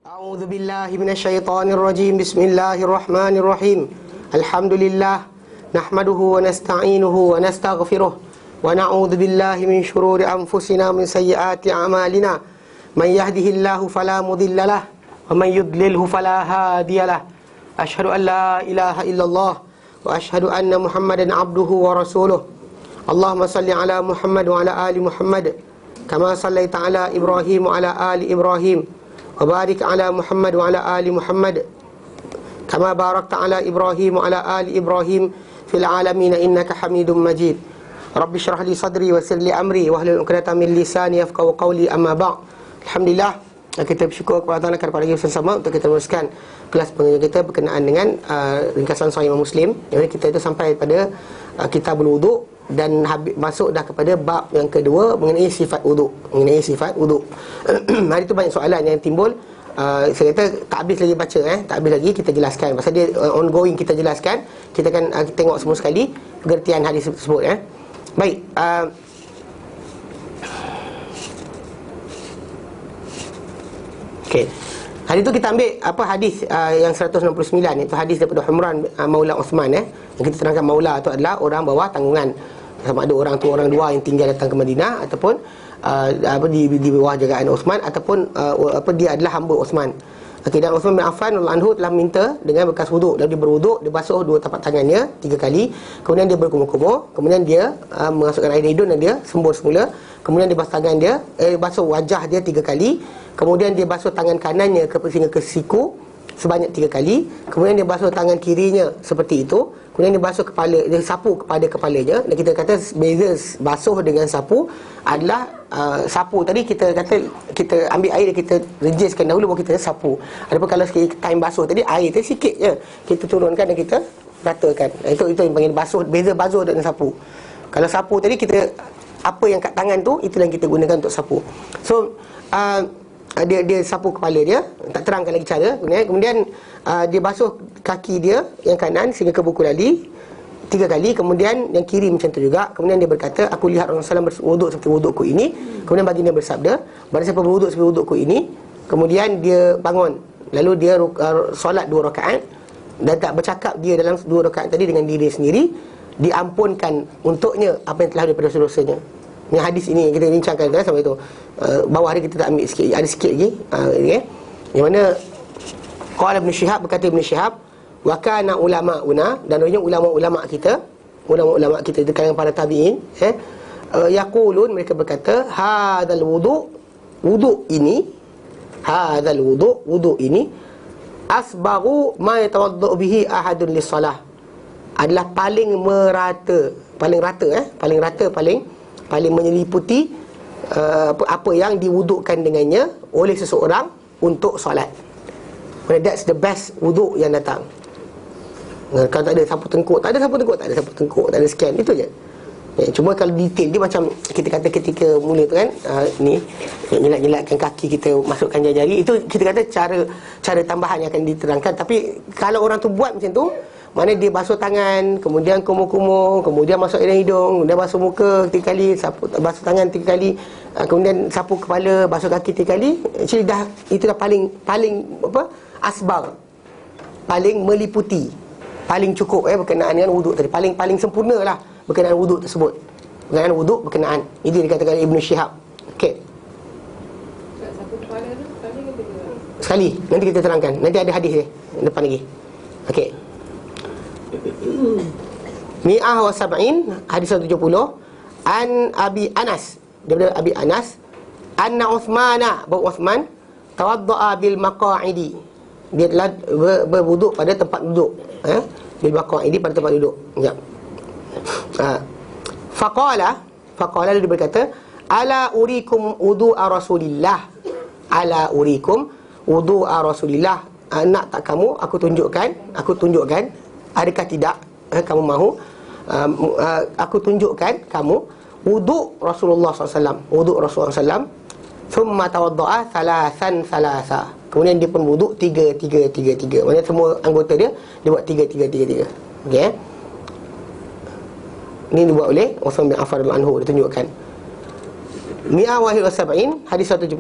A'udzu billahi minasyaitonir rajim. Bismillahirrahmanirrahim. Alhamdulillah nahmaduhu wa nasta'inuhu wa nastaghfiruh wa na'udzu billahi min shururi anfusina min sayyiati a'malina. Man yahdihillahu fala mudhillalah wa man yudlilhu fala hadiyalah. Asyhadu an la ilaha illallah wa asyhadu anna Muhammadan abduhu wa rasuluh. Allahumma salli ala Muhammad wa ala ali Muhammad kama sallaita ala Ibrahim wa ala ali Ibrahim. Wa barik ala Muhammad wa ala ali Muhammad kama barakta ala Ibrahim wa ala ali Ibrahim fil alamin innaka Hamidum Majid. Rabbi shrah li sadri wa yassir li amri wa hlul 'uqdatam min lisani yafqahu qawli, amma ba'd. Alhamdulillah, kita bersyukur kepada Allah kerana kita bersama untuk kita teruskan kelas pengajian kita berkenaan dengan ringkasan Sahih Muslim. Jadi kita itu sampai pada kitabul wudu dan masuk dah kepada bab yang kedua mengenai sifat wuduk. Hari tu banyak soalan yang timbul. Saya kata tak habis lagi baca, tak habis lagi kita jelaskan. Pasal dia ongoing kita jelaskan. Kita akan tengok semua sekali pengertian hadis tersebut. Baik. Okey. Hari tu kita ambil hadis yang 169, itu hadis daripada Humran Maula Uthman. Yang kita terangkan Maula tu adalah orang bawah tanggungan. Sama ada orang tu orang dua yang tinggal datang ke Madinah ataupun di bawah jagaan Uthman, ataupun dia adalah hamba Uthman. Okey, dan Uthman bin Affan radhiyallahu anhu telah minta dengan bekas wuduk. Lalu dia berwuduk, dia basuh dua tapak tangannya 3 kali, kemudian dia berkumur-kumur, kemudian dia memasukkan air hidung dan dia sembur semula. Kemudian dia basuh tangan dia, basuh wajah dia 3 kali. Kemudian dia basuh tangan kanannya sehingga ke siku sebanyak 3 kali. Kemudian dia basuh tangan kirinya seperti itu. Kemudian dia basuh kepala, dia sapu kepada kepalanya. Dan kita kata beza basuh dengan sapu adalah sapu tadi kita kata kita ambil air dan kita rejiskan dahulu baru kita sapu. Adapun kalau sekali time basuh tadi air tu sikit je kita turunkan dan kita ratakan. Itu yang panggil basuh, beza basuh dengan sapu. Kalau sapu tadi kita apa yang kat tangan tu itulah yang kita gunakan untuk sapu. So dia sapu kepala dia, tak terangkan lagi cara. Kemudian dia basuh kaki dia yang kanan sehingga ke buku lali 3 kali. Kemudian yang kiri macam tu juga. Kemudian dia berkata, aku lihat Rasulullah SAW berwuduk seperti wudukku ini. Kemudian baginda bersabda, barang siapa berwuduk seperti wudukku ini, kemudian dia bangun, lalu dia solat 2 rakaat dan tak bercakap dia dalam 2 rakaat tadi dengan diri sendiri, diampunkan untuknya apa yang telah daripada dosa-dosanya. Ini hadis ini yang kita bincangkan sampai itu. Bawah hari kita tak ambil sikit, ada sikit lagi. Yang mana qala Ibn Shihab, berkata Ibn Shihab, wa kana ulama'una, dan ulama-ulama kita di kalangan para tabi'in, yaqulun, mereka berkata, hadzal wudu ini asbaghu ma yatawaddau bihi ahadun lis-salah, adalah paling menyeliputi apa yang diwudukkan dengannya oleh seseorang untuk solat. That's the best wuduk yang datang. Kalau tak ada sapu tengkuk, tak ada sekian, itu je. Cuma kalau detail dia macam kita kata ketika mula tu kan, ni nyelat-nyelatkan kaki kita, masukkan jari-jari, itu kita kata cara tambahan yang akan diterangkan. Tapi kalau orang tu buat macam tu, mana dia basuh tangan, kemudian kumur-kumur, kemudian masuk air hidung, kemudian basuh muka 3 kali, basuh tangan 3 kali, kemudian sapu kepala, basuh kaki 3 kali. Actually itu dah paling asbag, paling meliputi, paling cukup berkenaan dengan wuduk tadi, paling sempurna lah berkenaan wuduk tersebut. Berkenaan itu dikatakan Ibn Shihab. Okey. Sapu kepala tu sekali, nanti kita terangkan. Nanti ada hadis depan lagi. Okey. Mi'ah wa sab'in, hadis 170, an Abi Anas, daripada Abi Anas, anna Uthmana, bahawa Uthman tawadda'a bil maqa'idi, dia telah berwuduk pada tempat duduk, bil maqa'idi, pada tempat duduk. Sekejap. Faqala dia berkata, ala urikum wudu'a Rasulillah, nak tak kamu aku tunjukkan, adakah tidak kamu mahu aku tunjukkan kamu wuduk Rasulullah SAW, wuduk Rasulullah SAW. Thumma tawadda'a thalatha, kemudian dia pun wuduk 3. Maksudnya semua anggota dia buat 3. Okey. Ini dibuat oleh Uthman bin Affan radhiyallahu anhu, ditunjukkan. Mi'ah wa sab'in, hadis 171.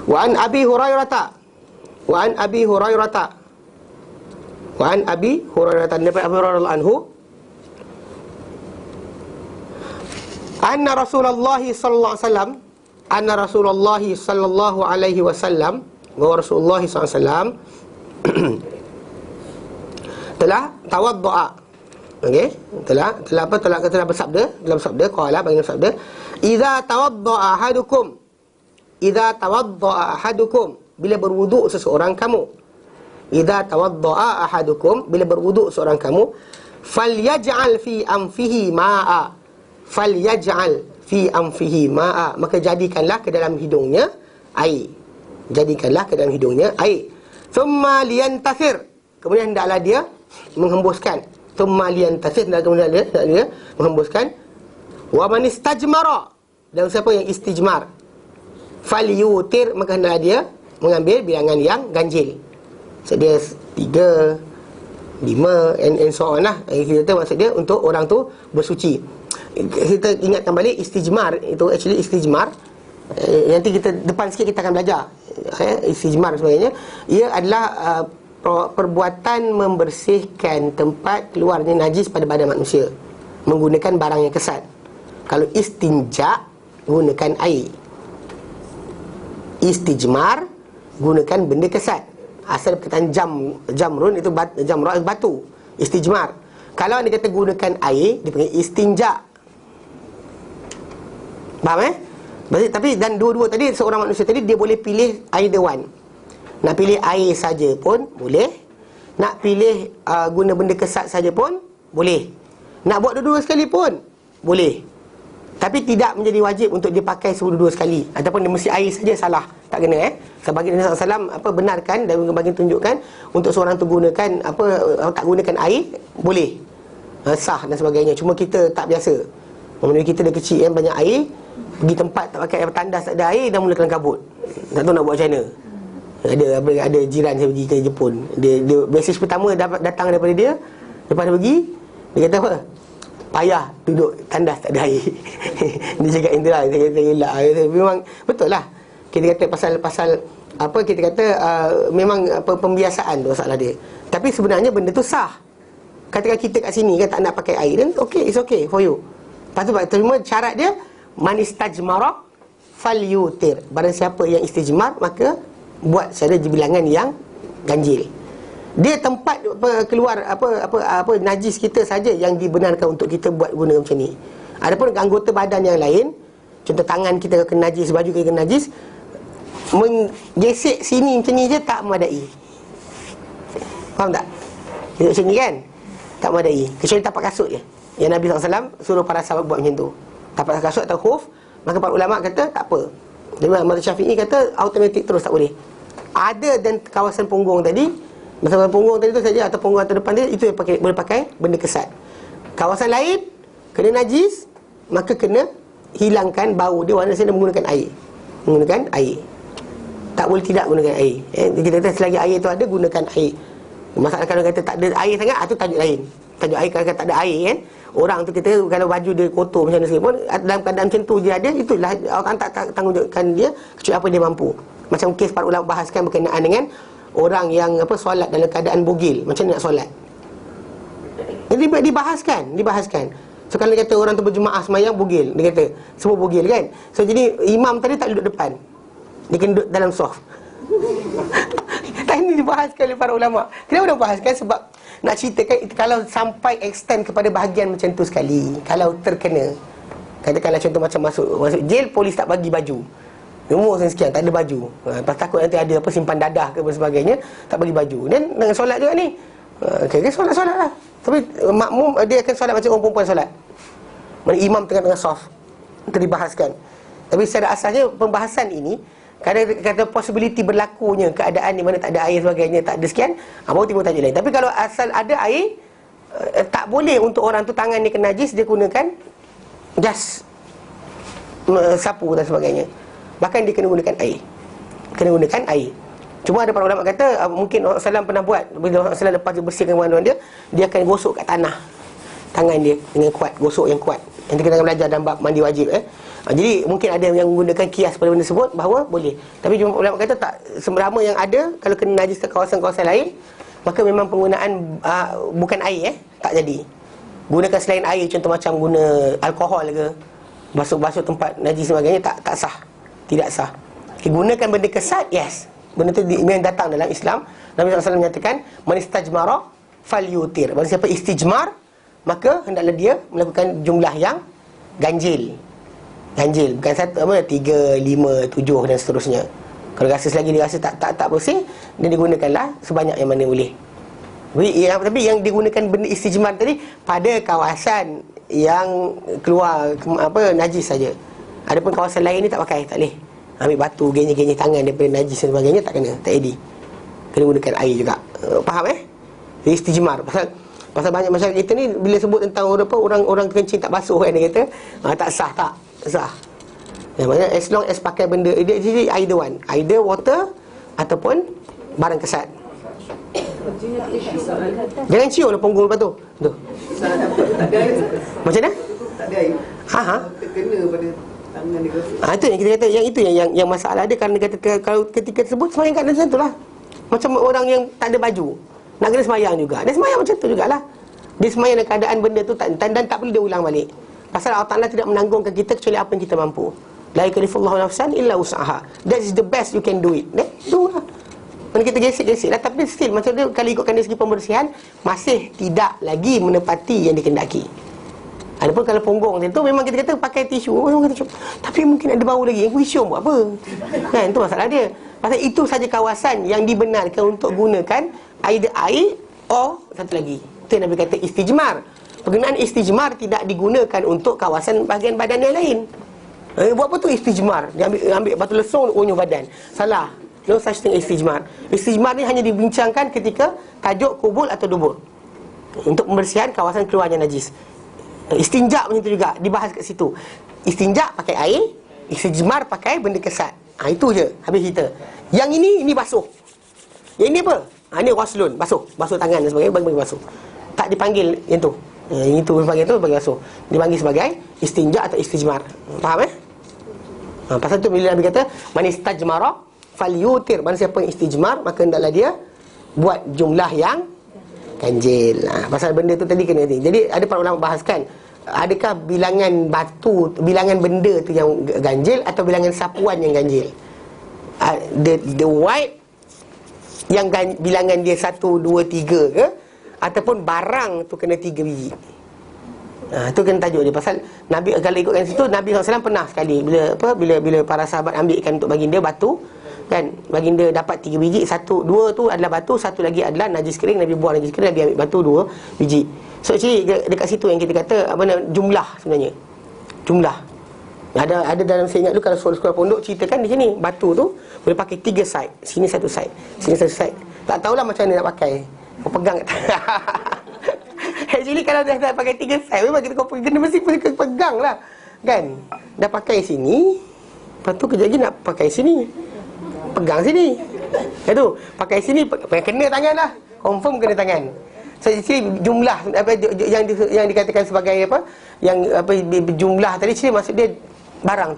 Wa an Abi Hurairah. Wa an Abi Hurairah. Wa an Abi Hurairah daripada Abu Hurairah anhu, anna Rasulullah sallallahu alaihi wasallam, anna Rasulullah sallallahu alaihi wasallam, bahwa Rasulullah sallallahu alaihi wasallam telah tawaddu'a. Okey, telah bersabda, dalam sabda qala, bagi sabda, idza tawaddu'a ahadukum, idza tawaddu'a ahadukum, bila berwuduk seseorang kamu, idza tawaddu'a ahadukum, bila berwuduk seorang kamu, falyaj'al fi anfihi ma'a, falyaj'al fi anfihi ma'a, maka jadikanlah ke dalam hidungnya air, jadikanlah ke dalam hidungnya air. Thumma liyantasir, kemudian hendaklah dia menghembuskan. Thumma liyantasir, dan kemudian dia menghembuskan. Wa man istajmara, dan siapa yang istijmar, falyutir, maka hendaklah dia mengambil bilangan yang ganjil. So dia 3, 5 and so on lah. Kita tahu maksud dia untuk orang tu bersuci. Kita ingatkan balik istijmar itu actually istijmar. Nanti kita depan sikit kita akan belajar istijmar sebagainya. Ia adalah perbuatan membersihkan tempat keluarnya najis pada badan manusia menggunakan barang yang kesat. Kalau istinja, gunakan air. Istijmar, gunakan benda kesat. Asal perkataan jamrun itu jamrah itu batu. Istijmar. Kalau dia kata gunakan air, dia panggil istinja. Faham Tapi dan dua-dua tadi, seorang manusia tadi dia boleh pilih either one. Nak pilih air saja pun boleh. Nak pilih guna benda kesat saja pun boleh. Nak buat dua-dua sekali pun boleh. Tapi tidak menjadi wajib untuk dia pakai dua-dua sekali. Ataupun dia mesti air saja, salah. Tak kena Sebagi Nabi SAW benarkan dan bagi tunjukkan untuk seorang tu gunakan tak gunakan air boleh, sah dan sebagainya. Cuma kita tak biasa. Menurut kita dah kecil banyak air, pergi tempat tak pakai air tandas, tak ada air, dah mula kelam kabut. Tak tahu nak buat macam mana. Ada jiran saya pergi ke Jepun, dia message pertama datang daripada dia. Lepas dia pergi, dia kata apa? Payah duduk tandas tak ada air. Dia cakap Indra, dia kata elak. Memang betul lah. Kita kata pasal kita kata memang pembiasaan tu masalah dia. Tapi sebenarnya benda tu sah. Katakan kita kat sini kan tak nak pakai air, dan okay, it's okay for you. Lepas tu terima syarat dia, man istajmara falyutir. Barang siapa yang istijmar, maka buat secara bilangan yang ganjil. Dia tempat keluar najis kita saja yang dibenarkan untuk kita buat guna macam ni. Adapun anggota badan yang lain, contoh tangan kita kena najis, baju kita kena najis, menggesek sini macam ni je tak memadai. Faham tak? Dia macam ni kan, tak memadai. Kecuali tapak kasut je, yang Nabi SAW suruh para sahabat buat macam tu. Tapak kasut atau khuf, maka para ulama kata tak apa. Mazhab Syafi'i kata automatik terus, tak boleh. Ada dan kawasan punggung tadi, masalah punggung tadi tu saja, atau punggung atau depan dia, itu yang boleh pakai benda kesat. Kawasan lain kena najis, maka kena hilangkan bau dia, warna saya menggunakan air. Menggunakan air. Tak boleh tidak gunakan air. Kita kata selagi air tu ada, gunakan air. Masalah kalau kata tak ada air sangat, itu tajuk lain. Tajuk air, kalau tak ada air kan, orang tu kita kalau baju dia kotor macam mana sekalipun, dalam keadaan macam tu dia ada, itulah orang tak tanggungjawabkan dia kecuali apa dia mampu. Macam kes para ulama bahaskan berkenaan dengan orang yang solat dalam keadaan bogil, macam mana nak solat. Jadi dibahaskan. So kalau dia kata orang tu berjemaah semayang bogil, dia kata semua bogil kan. So jadi imam tadi tak duduk depan, dia kena duduk dalam saf. Ini dibahaskan oleh para ulama. Kenapa dia bahaskan? Sebab nak ceritakan kalau sampai extend kepada bahagian macam tu sekali, kalau terkena, katakanlah contoh macam masuk jail, polis tak bagi baju, umur sekian tak ada baju, lepas takut nanti ada simpan dadah ke sebagainya, tak bagi baju, dan dengan solat juga ni, solat lah. Tapi makmum dia akan solat macam orang perempuan solat, mana imam tengah-tengah saf. Itu dibahaskan. Tapi secara asalnya pembahasan ini, kata possibility berlakunya keadaan di mana tak ada air sebagainya, tak ada sekian, baru timbul tajuk lain. Tapi kalau asal ada air, tak boleh untuk orang tu tangan dia kena najis, dia gunakan jas, sapu dan sebagainya. Bahkan dia kena gunakan air. Cuma ada para ulama kata mungkin Rasulullah SAW pernah buat, bila Rasulullah lepas dia bersihkan badan dia akan gosok kat tanah tangan dia dengan kuat, gosok yang kuat. Yang kita akan belajar dalam bab mandi wajib Jadi mungkin ada yang menggunakan kias pada benda tersebut bahawa boleh. Tapi jumhur ulama kata tak, semrama yang ada kalau kena najis ke kawasan-kawasan lain, maka memang penggunaan bukan air tak jadi. Gunakan selain air, contoh macam guna alkohol ke, basuh-basuh tempat najis sebagainya, tak sah. Tidak sah. Gunakan benda kesat, yes. Benda tu yang datang dalam Islam. Nabi SAW menyatakan, man istajmara falyutir. Barang siapa istijmar, maka hendaklah dia melakukan jumlah yang ganjil. Ganjil, bukan satu, 3, 5, 7 dan seterusnya. Kalau rasa selagi dia rasa tak bersih, dia digunakanlah sebanyak yang mana boleh. Tapi yang digunakan benda istijmar tadi pada kawasan yang keluar najis saja. Adapun kawasan lain ni tak pakai, tak boleh. Ambil batu, genyek-genyek tangan daripada najis dan sebagainya, tak kena, tak edi. Kena gunakan air juga. Faham Jadi istijmar. Pasal banyak masyarakat kita ni bila sebut tentang orang kencing tak basuh kan, dia kata tak sah, tak sah. Yang maksudnya as long as pakai benda dia jadi either one, either water ataupun barang kesat. Jangan cium lah punggung lepas tu. Betul. Macam mana? Tak ada air. Kena pada tangan dia. Itu yang kita kata, yang masalah dia, kerana kata kalau ketika tersebut semayang kat macam tu lah. Macam orang yang tak ada baju nak kena semayang juga. Dia semayang macam tu jugalah. Dia semayang dalam keadaan benda tu dan tak boleh dia ulang balik. Pasal Allah Ta'ala tidak menanggungkan kita kecuali apa yang kita mampu. La yukallifullahu nafsan illa wus'aha. That is the best you can do it. Itu lah. Mana kita gesek-gesek lah. Tapi still macam tu, kalau ikutkan dari segi pembersihan, masih tidak lagi menepati yang dikendaki. Adapun kalau punggung tu memang kita kata pakai tisu. Tapi mungkin ada bau lagi. Yang cium buat apa? Kan, itu masalah dia. Pasal itu saja kawasan yang dibenarkan untuk gunakan either air or satu lagi. Itu yang Nabi kata istijmar. Penggunaan istijmar tidak digunakan untuk kawasan bahagian badan yang lain. Buat apa tu istijmar? Dia ambil batu lesung unyuh badan. Salah. No such thing istijmar. Istijmar ni hanya dibincangkan ketika tajuk kubul atau dubur, untuk pembersihan kawasan keluarnya najis. Istinja macam tu juga, dibahas kat situ. Istinja pakai air, istijmar pakai benda kesat. Itu je, habis cerita. Yang ini basuh. Yang ini apa? Ini waslun, basuh tangan dan sebagainya, bagi basuh. Tak dipanggil yang tu. Yang itu dipanggil tu bagi basuh. Dipanggil sebagai istinja atau istijmar. Faham pasal tu bila Nabi kata man istajmara falyutir, mana siapa yang istijmar, maka hendaklah dia buat jumlah yang ganjil. Pasal benda tu tadi kena ni. Jadi ada para ulama bahaskan, adakah bilangan batu, bilangan benda tu yang ganjil atau bilangan sapuan yang ganjil? The white yang bilangan dia 1, 2, 3 ke, ataupun barang tu kena 3 biji. Itu kena tajuk dia. Pasal Nabi, kalau ikutkan situ, Nabi SAW pernah sekali bila para sahabat ambilkan untuk baginda batu kan, baginda dapat 3 biji, 1, 2 tu adalah batu, 1 lagi adalah najis kering. Nabi buang najis kering, Nabi ambil batu 2 biji. So actually dekat situ yang kita kata jumlah sebenarnya. Jumlah. Ada dalam, saya ingat dulu kalau sekolah pondok ceritakan di sini, batu tu boleh pakai 3 side. Sini 1 side, sini 1 side. Tak tahulah macam mana nak pakai. Kau pegang kat tangan. Actually kalau dah pakai 3 side, memang kita kena mesti pegang lah kan. Dah pakai sini, lepas tu kejap lagi nak pakai sini, pegang sini. Itu pakai sini, kena tangan lah. Confirm kena tangan. So jumlah yang dikatakan sebagai yang jumlah tadi, maksud dia barang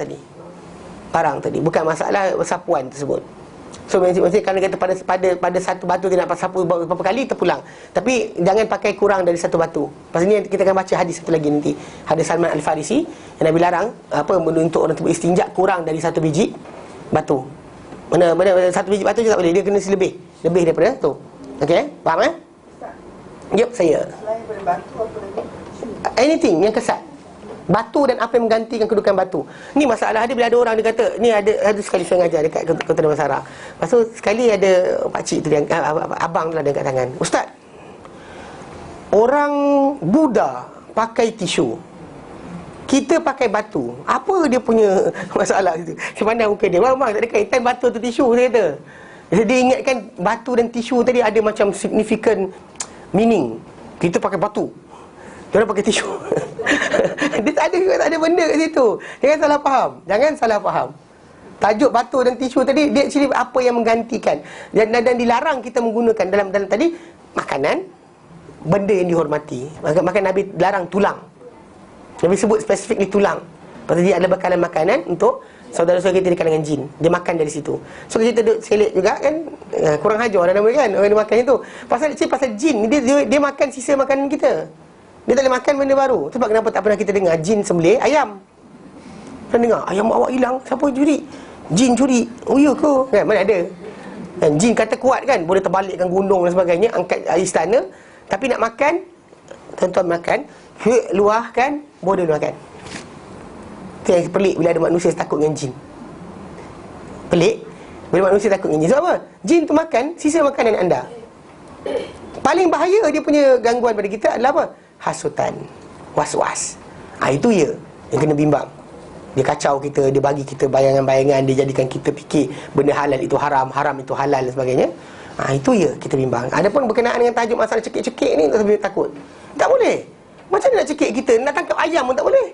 tadi, bukan masalah sapuan tersebut. So maksudnya kalau kata pada satu batu dia nak sapu berapa kali terpulang. Tapi jangan pakai kurang dari 1 batu. Pasal ni kita akan baca hadis satu lagi nanti. Hadis Salman Al-Farisi yang Nabi larang untuk orang tu beristinja kurang dari 1 biji batu. Mana 1 biji batu je tak boleh, dia kena lebih daripada tu. Okey, faham Yep, saya. Selain daripada batu, apa lagi? Anything yang kesat. Batu dan apa yang menggantikan kedudukan batu. Ni masalah dia bila ada orang dia kata, ni ada sekali saya ngajar dekat Kota Damansara. Lepas tu sekali ada pakcik tu, abang tu lah dekat tangan. Ustaz, orang Buddha pakai tisu, kita pakai batu, apa dia punya masalah itu? Saya pandang muka dia, memang tak ada kaitan batu tu tisu, saya kata. Jadi dia ingatkan batu dan tisu tadi ada macam significant meaning. Kita pakai batu, dia orang pakai tisu. Dia tak ada benda kat situ. Jangan salah faham. Tajuk batu dan tisu tadi, dia actually apa yang menggantikan. Dan dilarang kita menggunakan dalam tadi makanan, benda yang dihormati. Maka Nabi larang tulang. Nabi sebut spesifik di tulang. Pasal dia ada bekalan makanan untuk saudara-saudara kita di kalangan jin. Dia makan dari situ. So kita duduk selit juga kan, kurang hajar dah nama kan, orang dia makan itu. Pasal jin dia makan sisa makanan kita. Dia tak boleh makan benda baru. Sebab kenapa tak pernah kita dengar jin sembelih ayam? Pernah dengar ayam awak hilang, siapa curi? Jin curi. Oh ya ke? Kan mana ada. Dan jin kata kuat kan, boleh terbalikkan gunung dan sebagainya, angkat istana. Tapi nak makan, tuan-tuan makan, luahkan, bodoh makan. Itu yang pelik bila ada manusia takut dengan jin. Pelik bila manusia takut dengan jin. Sebab apa? Jin tu makan sisa makanan anda. Paling bahaya dia punya gangguan pada kita adalah apa? Hasutan, was-was. Itu ya yang kena bimbang. Dia kacau kita, dia bagi kita bayangan-bayangan, dia jadikan kita fikir benda halal itu haram, haram itu halal dan sebagainya. Itu ya kita bimbang. Adapun berkenaan dengan tajuk masalah cekik-cekik ni, tak boleh takut. Tak boleh. Macam mana nak cekik kita? Nak tangkap ayam pun tak boleh.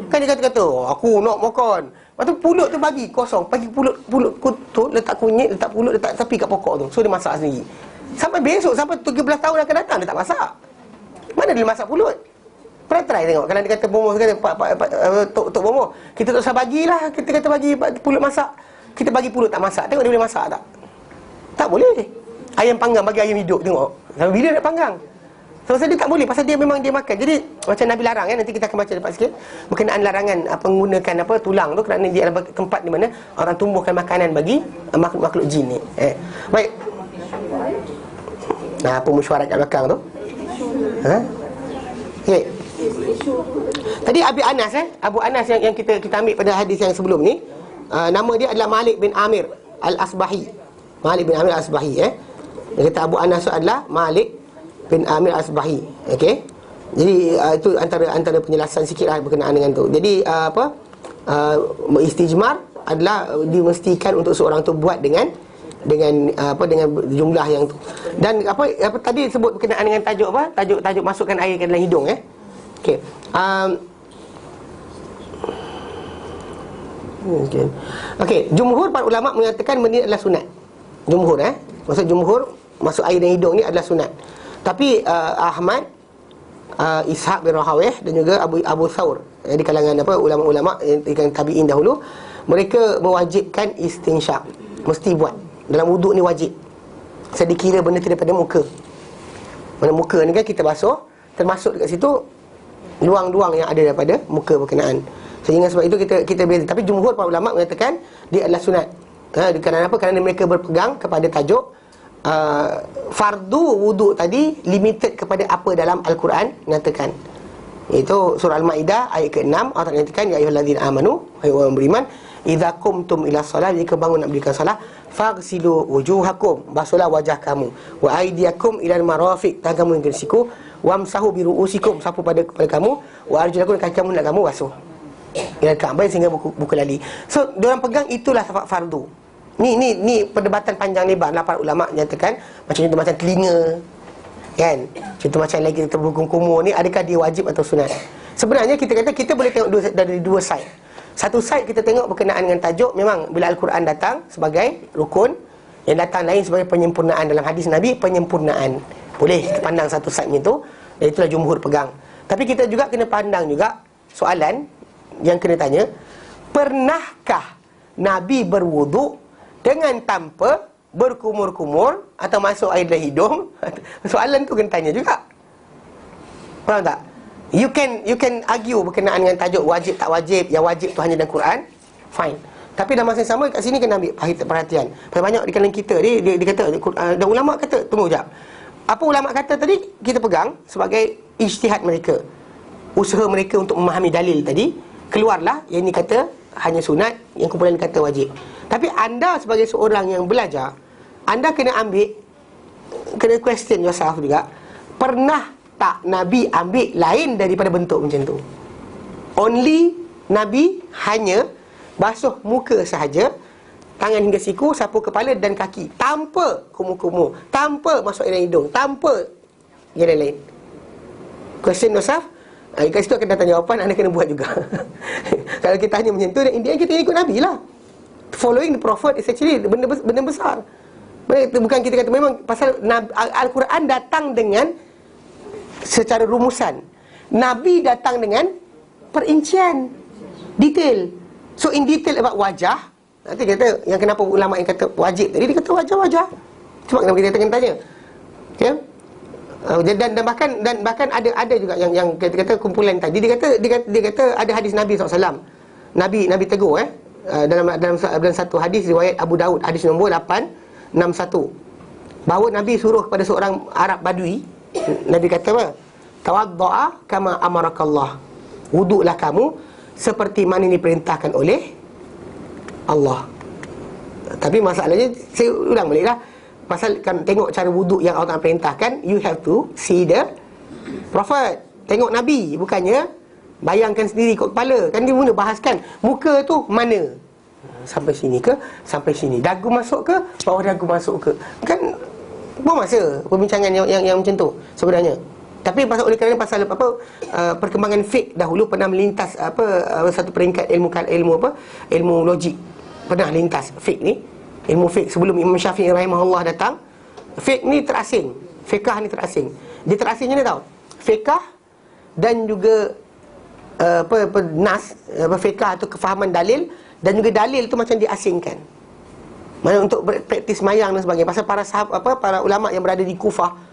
Kan dia kata-kata, aku nak makan. Lepas tu pulut tu bagi kosong. Bagi pulut tu, letak kunyit, letak pulut, letak tepi kat pokok tu. So dia masak sendiri. Sampai besok, sampai 17 tahun akan datang, dia tak masak. Mana dia masak pulut? Pernah try tengok. Kalau dia kata bomoh, dia kata Tok bomoh, kita tak usah bagilah. Kita kata bagi pulut masak, kita bagi pulut tak masak. Tengok dia boleh masak tak? Tak boleh. Ayam panggang bagi ayam hidup, tengok. Sampai bila nak panggang? Pasal dia tak boleh, pasal dia memang dia makan. Jadi macam Nabi larang kan, nanti kita akan baca lepas sikit berkenaan larangan menggunakan tulang tu, kerana dia adalah tempat di mana orang tumbuhkan makanan bagi makhluk-makhluk jin ni. Baik. Apa mesyuarat kat belakang tu? Okey. Tadi Abu Anas yang kita ambil pada hadis yang sebelum ni, nama dia adalah Malik bin Amir Al-Asbahi. Malik bin Amir Al-Asbahi. Dia kata Abu Anas tu adalah Malik bin Amir Al-Asbahi. Okey. Jadi itu antara penjelasan sikitlah berkenaan dengan tu. Jadi istijmar adalah dimestikan untuk seorang tu buat dengan jumlah yang tu. Dan apa tadi sebut berkenaan dengan tajuk apa? Tajuk masukkan air ke dalam hidung Okey. Okey, jumhur para ulama mengatakan benda adalah sunat. Jumhur maksud jumhur masuk air dalam hidung ni adalah sunat. Tapi Ahmad, Ishaq bin Rahawih dan juga Abu Thawr di kalangan ulama-ulama yang tabi'in dahulu, mereka mewajibkan istinsyaq. Mesti buat. Dalam wuduk ni wajib. Saya dikira benda tu daripada muka. Mana muka ni kan kita basuh, termasuk dekat situ luang-luang yang ada daripada muka berkenaan. Sehingga sebab itu kita beza. Tapi jumhur para ulama mengatakan dia adalah sunat. Kerana apa? Kerana mereka berpegang kepada tajuk fardu wuduk tadi limited kepada apa dalam Al-Quran nyatakan. Itu surah Al-Maidah ayat ke-6, Allah nyatakan ya ayyuhallazina amanu, hai orang beriman, idza qumtum ila solat, jika bangun nak berdirikan solat, faghsilu wujuhakum, basuhlah wajah kamu, wa aydiyakum ila al-marafiq, tangan kamu hingga siku, wamsahu bi ru'usikum, sapu pada kepala kamu, wa arjulakum, kaki kamu nak kamu basuh ila al-ka'bah sehingga buku lali. So diorang pegang itulah fardu. Ni perdebatan panjang lebar lah para ulama nyatakan, macam telinga kan, contoh macam lagi kita berhukum kumur ni, adakah dia wajib atau sunat? Sebenarnya kita kata kita boleh tengok dari dua side. Satu side kita tengok berkenaan dengan tajuk, memang bila Al-Quran datang sebagai rukun, yang datang lain sebagai penyempurnaan. Dalam hadis Nabi, penyempurnaan. Boleh kita pandang satu side-nya tu, dan itulah jumhur pegang. Tapi kita juga kena pandang juga soalan yang kena tanya, pernahkah Nabi berwuduk dengan tanpa berkumur-kumur atau masuk air dalam hidung? Soalan tu kena tanya juga. Faham tak? You can argue berkenaan dengan tajuk wajib tak wajib, yang wajib tu hanya dalam Quran, fine. Tapi dalam masa yang sama kat sini kena ambil perhatian. Banyak di kalangan kita dia kata, dan ulama kata, tunggu jap. Apa ulama kata tadi kita pegang sebagai ijtihad mereka, usaha mereka untuk memahami dalil tadi, keluarlah yang ni kata hanya sunat, yang kumpulan kata wajib. Tapi anda sebagai seorang yang belajar, anda kena question yourself juga, pernah tak Nabi ambil lain daripada bentuk macam tu? Only Nabi hanya basuh muka sahaja, tangan hingga siku, sapu kepala dan kaki, tanpa kumur-kumur, tanpa masuk air hidung, tanpa yang lain. Question yourself. Kat situ akan datang jawapan, anda kena buat juga. Kalau kita hanya macam tu, dan India kita ikut Nabi lah. Following the Prophet is actually benda besar. Bukan kita kata memang pasal Al-Quran datang dengan secara rumusan, Nabi datang dengan perincian, detail. So in detail about wajah, nanti kata yang kenapa ulama yang kata wajib tadi, dia kata wajah-wajah. Cuma kenapa kita tanya. Okay? Dan bahkan ada juga yang kata kumpulan tadi, dia kata ada hadis Nabi SAW. Nabi tegur dalam satu hadis riwayat Abu Daud, hadis nombor 861, bahawa Nabi suruh kepada seorang Arab Badui. Nabi kata apa? Tawadda'a kama amarakallah. Wuduklah kamu seperti mana diperintahkan oleh Allah. Tapi masalahnya, saya ulang balik lah, pasal kan tengok cara wuduk yang Allah perintahkan, you have to see the Prophet. Tengok Nabi, bukannya bayangkan sendiri kot kepala. Kan dia mula bahaskan muka tu mana, sampai sini ke, sampai sini, dagu masuk ke, bawah dagu masuk ke. Kan buang masa perbincangan yang macam tu sebenarnya. Tapi oleh kerana pasal perkembangan fiqh dahulu pernah melintas satu peringkat ilmu logik, pernah lintas fiqh ni, ilmu fiqh sebelum Imam Syafi'i rahimahullah datang. Fiqh ni terasing, fiqah ni terasing. Dia terasingnya ni tahu, fiqah dan juga nas, fiqah atau kefahaman dalil, dan juga dalil tu macam diasingkan. Mana untuk praktis mayang dan sebagainya. Pasal para ulama yang berada di Kufah,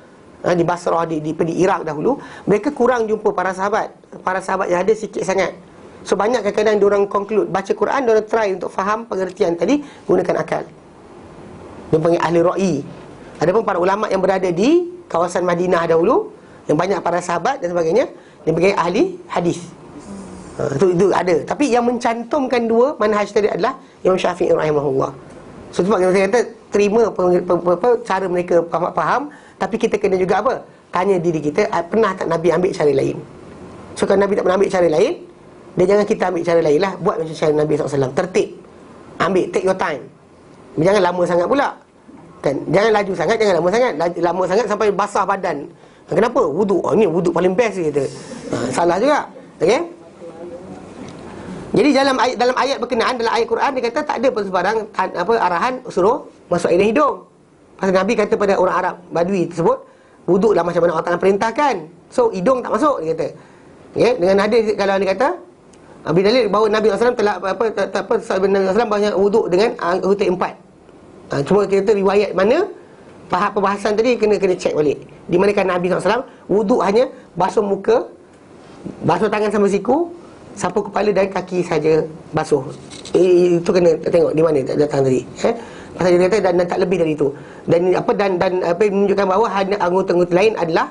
di Basrah, di Iraq dahulu, mereka kurang jumpa para sahabat. Para sahabat yang ada sikit sangat. So banyak kadang-kadang diorang conclude baca Quran, diorang try untuk faham pengertian tadi gunakan akal. Dia panggil ahli ra'i. Adapun para ulama yang berada di kawasan Madinah dahulu, yang banyak para sahabat dan sebagainya, dia panggil ahli hadis. Itu ada. Tapi yang mencantumkan dua manhaj tadi adalah Imam Syafi'i rahimahullah. So sebab kita kata terima cara mereka faham, tapi kita kena juga apa? Tanya diri kita, pernah tak Nabi ambil cara lain? So kalau Nabi tak pernah ambil cara lain, dia jangan kita ambil cara lain lah. Buat macam cara Nabi SAW, tertib. Ambil, take your time. Jangan lama sangat pula kan? Jangan laju sangat, jangan lama sangat. Lama sangat sampai basah badan. Kenapa? Wuduk. Ni wuduk paling best kita. Salah juga. Okay? Jadi dalam ayat berkenaan, dalam ayat Quran, dia kata tak ada pun sebarang arahan suruh masuk air hidung. Pasal Nabi kata pada orang Arab Badui tersebut, wuduklah macam mana Allah Ta'ala perintahkan. So hidung tak masuk, dia kata. Okay? Dengan hadis kalau dia kata bidalil bahawa Nabi SAW telah Nabi SAW banyak wuduk dengan anggota 4. Cuma kita riwayat mana, perbahasan tadi kena cek balik. Di manakah Nabi SAW wuduk hanya basuh muka, basuh tangan sama siku, sapu kepala dan kaki saja basuh. Itu kena tengok di mana datang tadi. Pasal dia kata dan tak lebih dari itu. Dan menunjukkan bahawa anggota-anggota lain adalah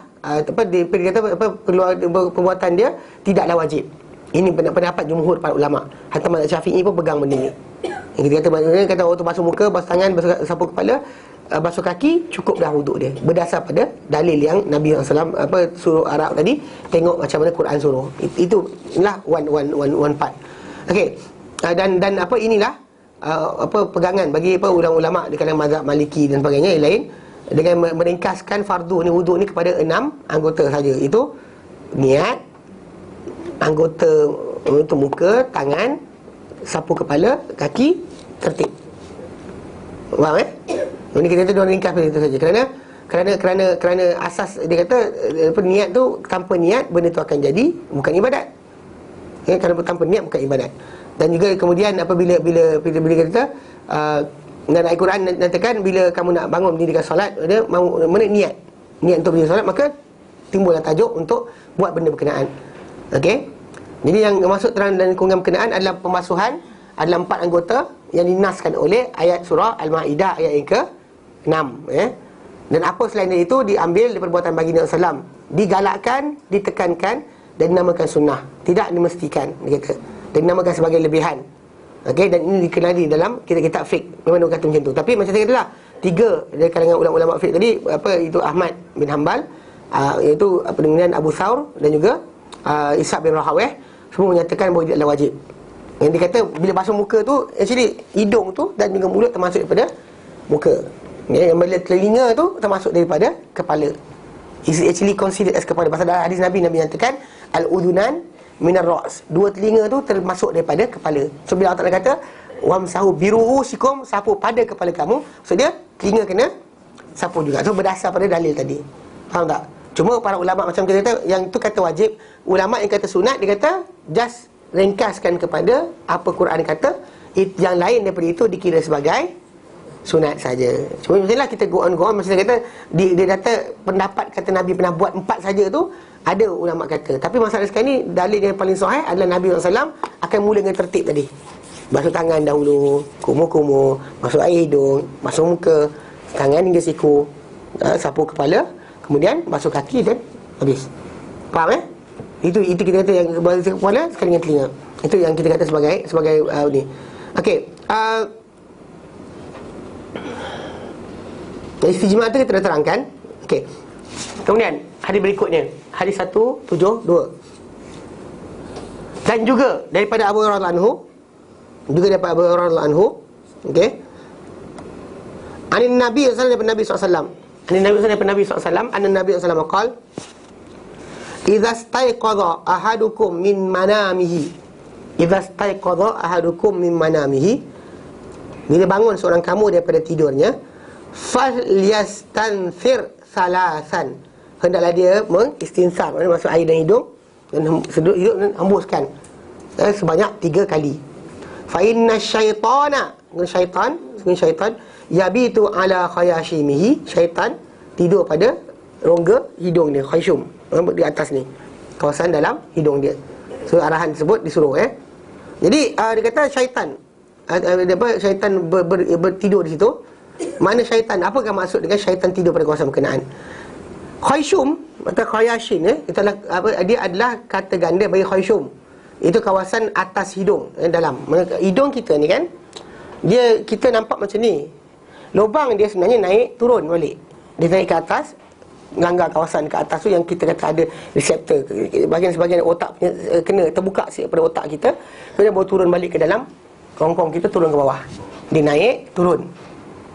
dia kata perbuatan dia tidaklah wajib. Ini pendapat jumhur para ulama. Hatta mazhab Syafi'i pun pegang benda ni. Yang kita kata waktu basuh muka, basuh tangan, sapu kepala, basuh kaki, cukup dah wuduk dia. Berdasar pada dalil yang Nabi SAW suruh Arab tadi, tengok macam mana Quran suruh. Inilah one part. Okey. Dan inilah pegangan bagi ulama-ulama di kalangan mazhab Maliki dan sebagainya yang lain, dengan meringkaskan fardu ni, wuduk ni kepada 6 anggota saja. Itu niat, anggota untuk muka, tangan, sapu kepala, kaki, tertib. Faham Ini kita kata dia ringkas pada itu saja. Kerana asas dia kata niat tu, tanpa niat benda tu akan jadi bukan ibadat. Kerana tanpa niat bukan ibadat. Dan juga kemudian apabila kita dalam Al-Quran nyatakan bila kamu nak bangun mendirikan solat, dia mana niat untuk berdiri solat, maka timbullah tajuk untuk buat benda berkenaan. Okey. Jadi yang masuk terang dan kurungan berkenaan adalah pembasuhan, adalah 4 anggota yang dinaskan oleh ayat surah Al-Ma'idah ayat yang ke-6. Dan apa selain itu diambil dari perbuatan baginda Sallam, digalakkan, ditekankan dan dinamakan sunnah, tidak dimestikan, dia kata, dan dinamakan sebagai lebihan. Okey, dan ini dikenali dalam kitab fiqh. Memang dia kata macam tu. Tapi macam saya katalah, 3 dari kalangan ulama-ulama fiqh tadi, itu Ahmad bin Hanbal, iaitu kemudian Abu Thawr dan juga Ishaq bin Rahawih, semua menyatakan bahawa dia adalah wajib. Yang dia kata bila basuh muka tu, actually hidung tu dan juga mulut termasuk daripada muka. Yang bila telinga tu termasuk daripada kepala. Is actually considered as kepala. Pasal dalam hadis Nabi nyatakan al-udhunan minar ra's. 2 telinga tu termasuk daripada kepala. So bila Allah Ta'ala kata wamsahu biru'usikum, sapu pada kepala kamu, so dia telinga kena sapu juga. So berdasar pada dalil tadi. Faham tak? Cuma para ulama macam kita kata, yang tu kata wajib, ulama yang kata sunat, dia kata just ringkaskan kepada apa Quran kata. Yang lain daripada itu dikira sebagai sunat saja. Cuma misalnya kita go on, masa dia kata dia kata pendapat kata Nabi pernah buat 4 saja tu, ada ulama kata. Tapi masalah sekarang ni, dalil yang paling sahih adalah Nabi SAW akan mula dengan tertib tadi. Basuh tangan dahulu, kumur-kumur, masuk air hidung, basuh muka, tangan hingga siku, sapu kepala, kemudian basuh kaki dan habis. Faham Itu kita kata yang basuh kepala sekali dengan telinga. Itu yang kita kata sebagai ni. Okey. Istijmar tu kita dah terangkan. Okey. Kemudian hadis berikutnya, hadis 172. Dan juga daripada Abu Hurairah radhiyallahu anhu, okey. Anin Nabi sallallahu alaihi wasallam, Nabi SAW. Anin Nabi sallallahu alaihi wasallam qala: "Idza staiqadha ahadukum min manamihi." Idza staiqadha ahadukum min manamihi. Bila bangun seorang kamu daripada tidurnya, falyastanthir salasan. Hendaklah dia mengistinsar, maksudnya masuk air dalam hidung dan sedut hidung dan hembuskan sebanyak 3 kali. Fa inna syaitana, syaitan yabitu ala khayashimihi. Syaitan tidur pada rongga hidung dia, khayshum, di atas ni, kawasan dalam hidung dia. So arahan tersebut disuruh Jadi dia kata syaitan bertidur di situ. Mana syaitan? Apakah maksud dengan syaitan tidur pada kawasan berkenaan? Khayshum atau khayashin dia adalah kata ganda bagi khayshum. Itu kawasan atas hidung, dalam. Hidung kita ni kan, kita nampak macam ni. Lubang dia sebenarnya naik turun balik. Dia naik ke atas, melanggar kawasan ke atas tu yang kita kata ada reseptor. Bahagian-sebahagian otak kena terbuka sikit pada otak kita, kemudian baru turun balik ke dalam kerongkong kita, turun ke bawah. Dia naik, turun.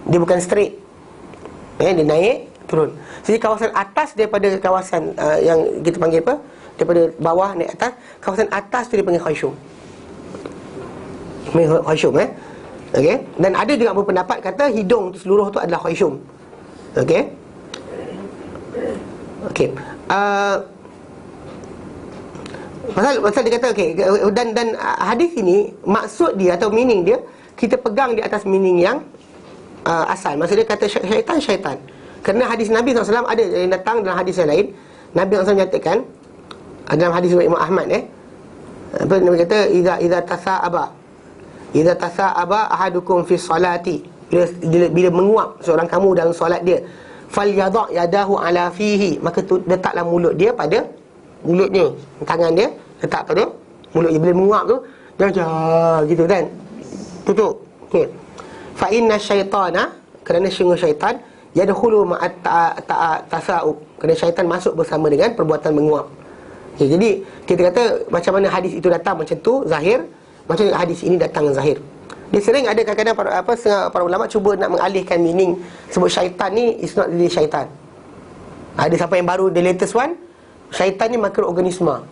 Dia bukan straight. Dia naik, turun. Jadi kawasan atas daripada kawasan yang kita panggil apa? Daripada bawah naik atas, kawasan atas tu dia panggil khayshum. Khayshum Okey. Dan ada juga berpendapat kata hidung tu seluruh tu adalah khayshum. Okey. Okey. Pasal dia kata okey, dan hadis ini maksud dia atau meaning dia kita pegang di atas meaning yang asal. Maksud dia kata syaitan. Kerana hadis Nabi SAW ada yang datang dalam hadis yang lain. Nabi SAW nyatakan dalam hadis Imam Ahmad apa Nabi kata idza tasa'aba ahadukum fi salati, bila menguap seorang kamu dalam solat dia, falyadha yadahu ala fihi, maka letaklah mulut dia pada mulutnya, tangan dia letak pada mulut dia. Bila menguap tu jangan gitu kan, tutup. Okey. Fa inna syaitana, kerana sungguh syaitan, yadkhulu ma'at tasa'ub, kerana syaitan masuk bersama dengan perbuatan menguap. Okay, jadi kita kata macam mana hadis itu datang macam tu zahir, macam hadis ini datang zahir. Dia sering ada kadang-kadang para ulama cuba nak mengalihkan meaning, sebut syaitan ni is not really syaitan. Ada siapa yang baru, the latest one, syaitan ni mikroorganisma.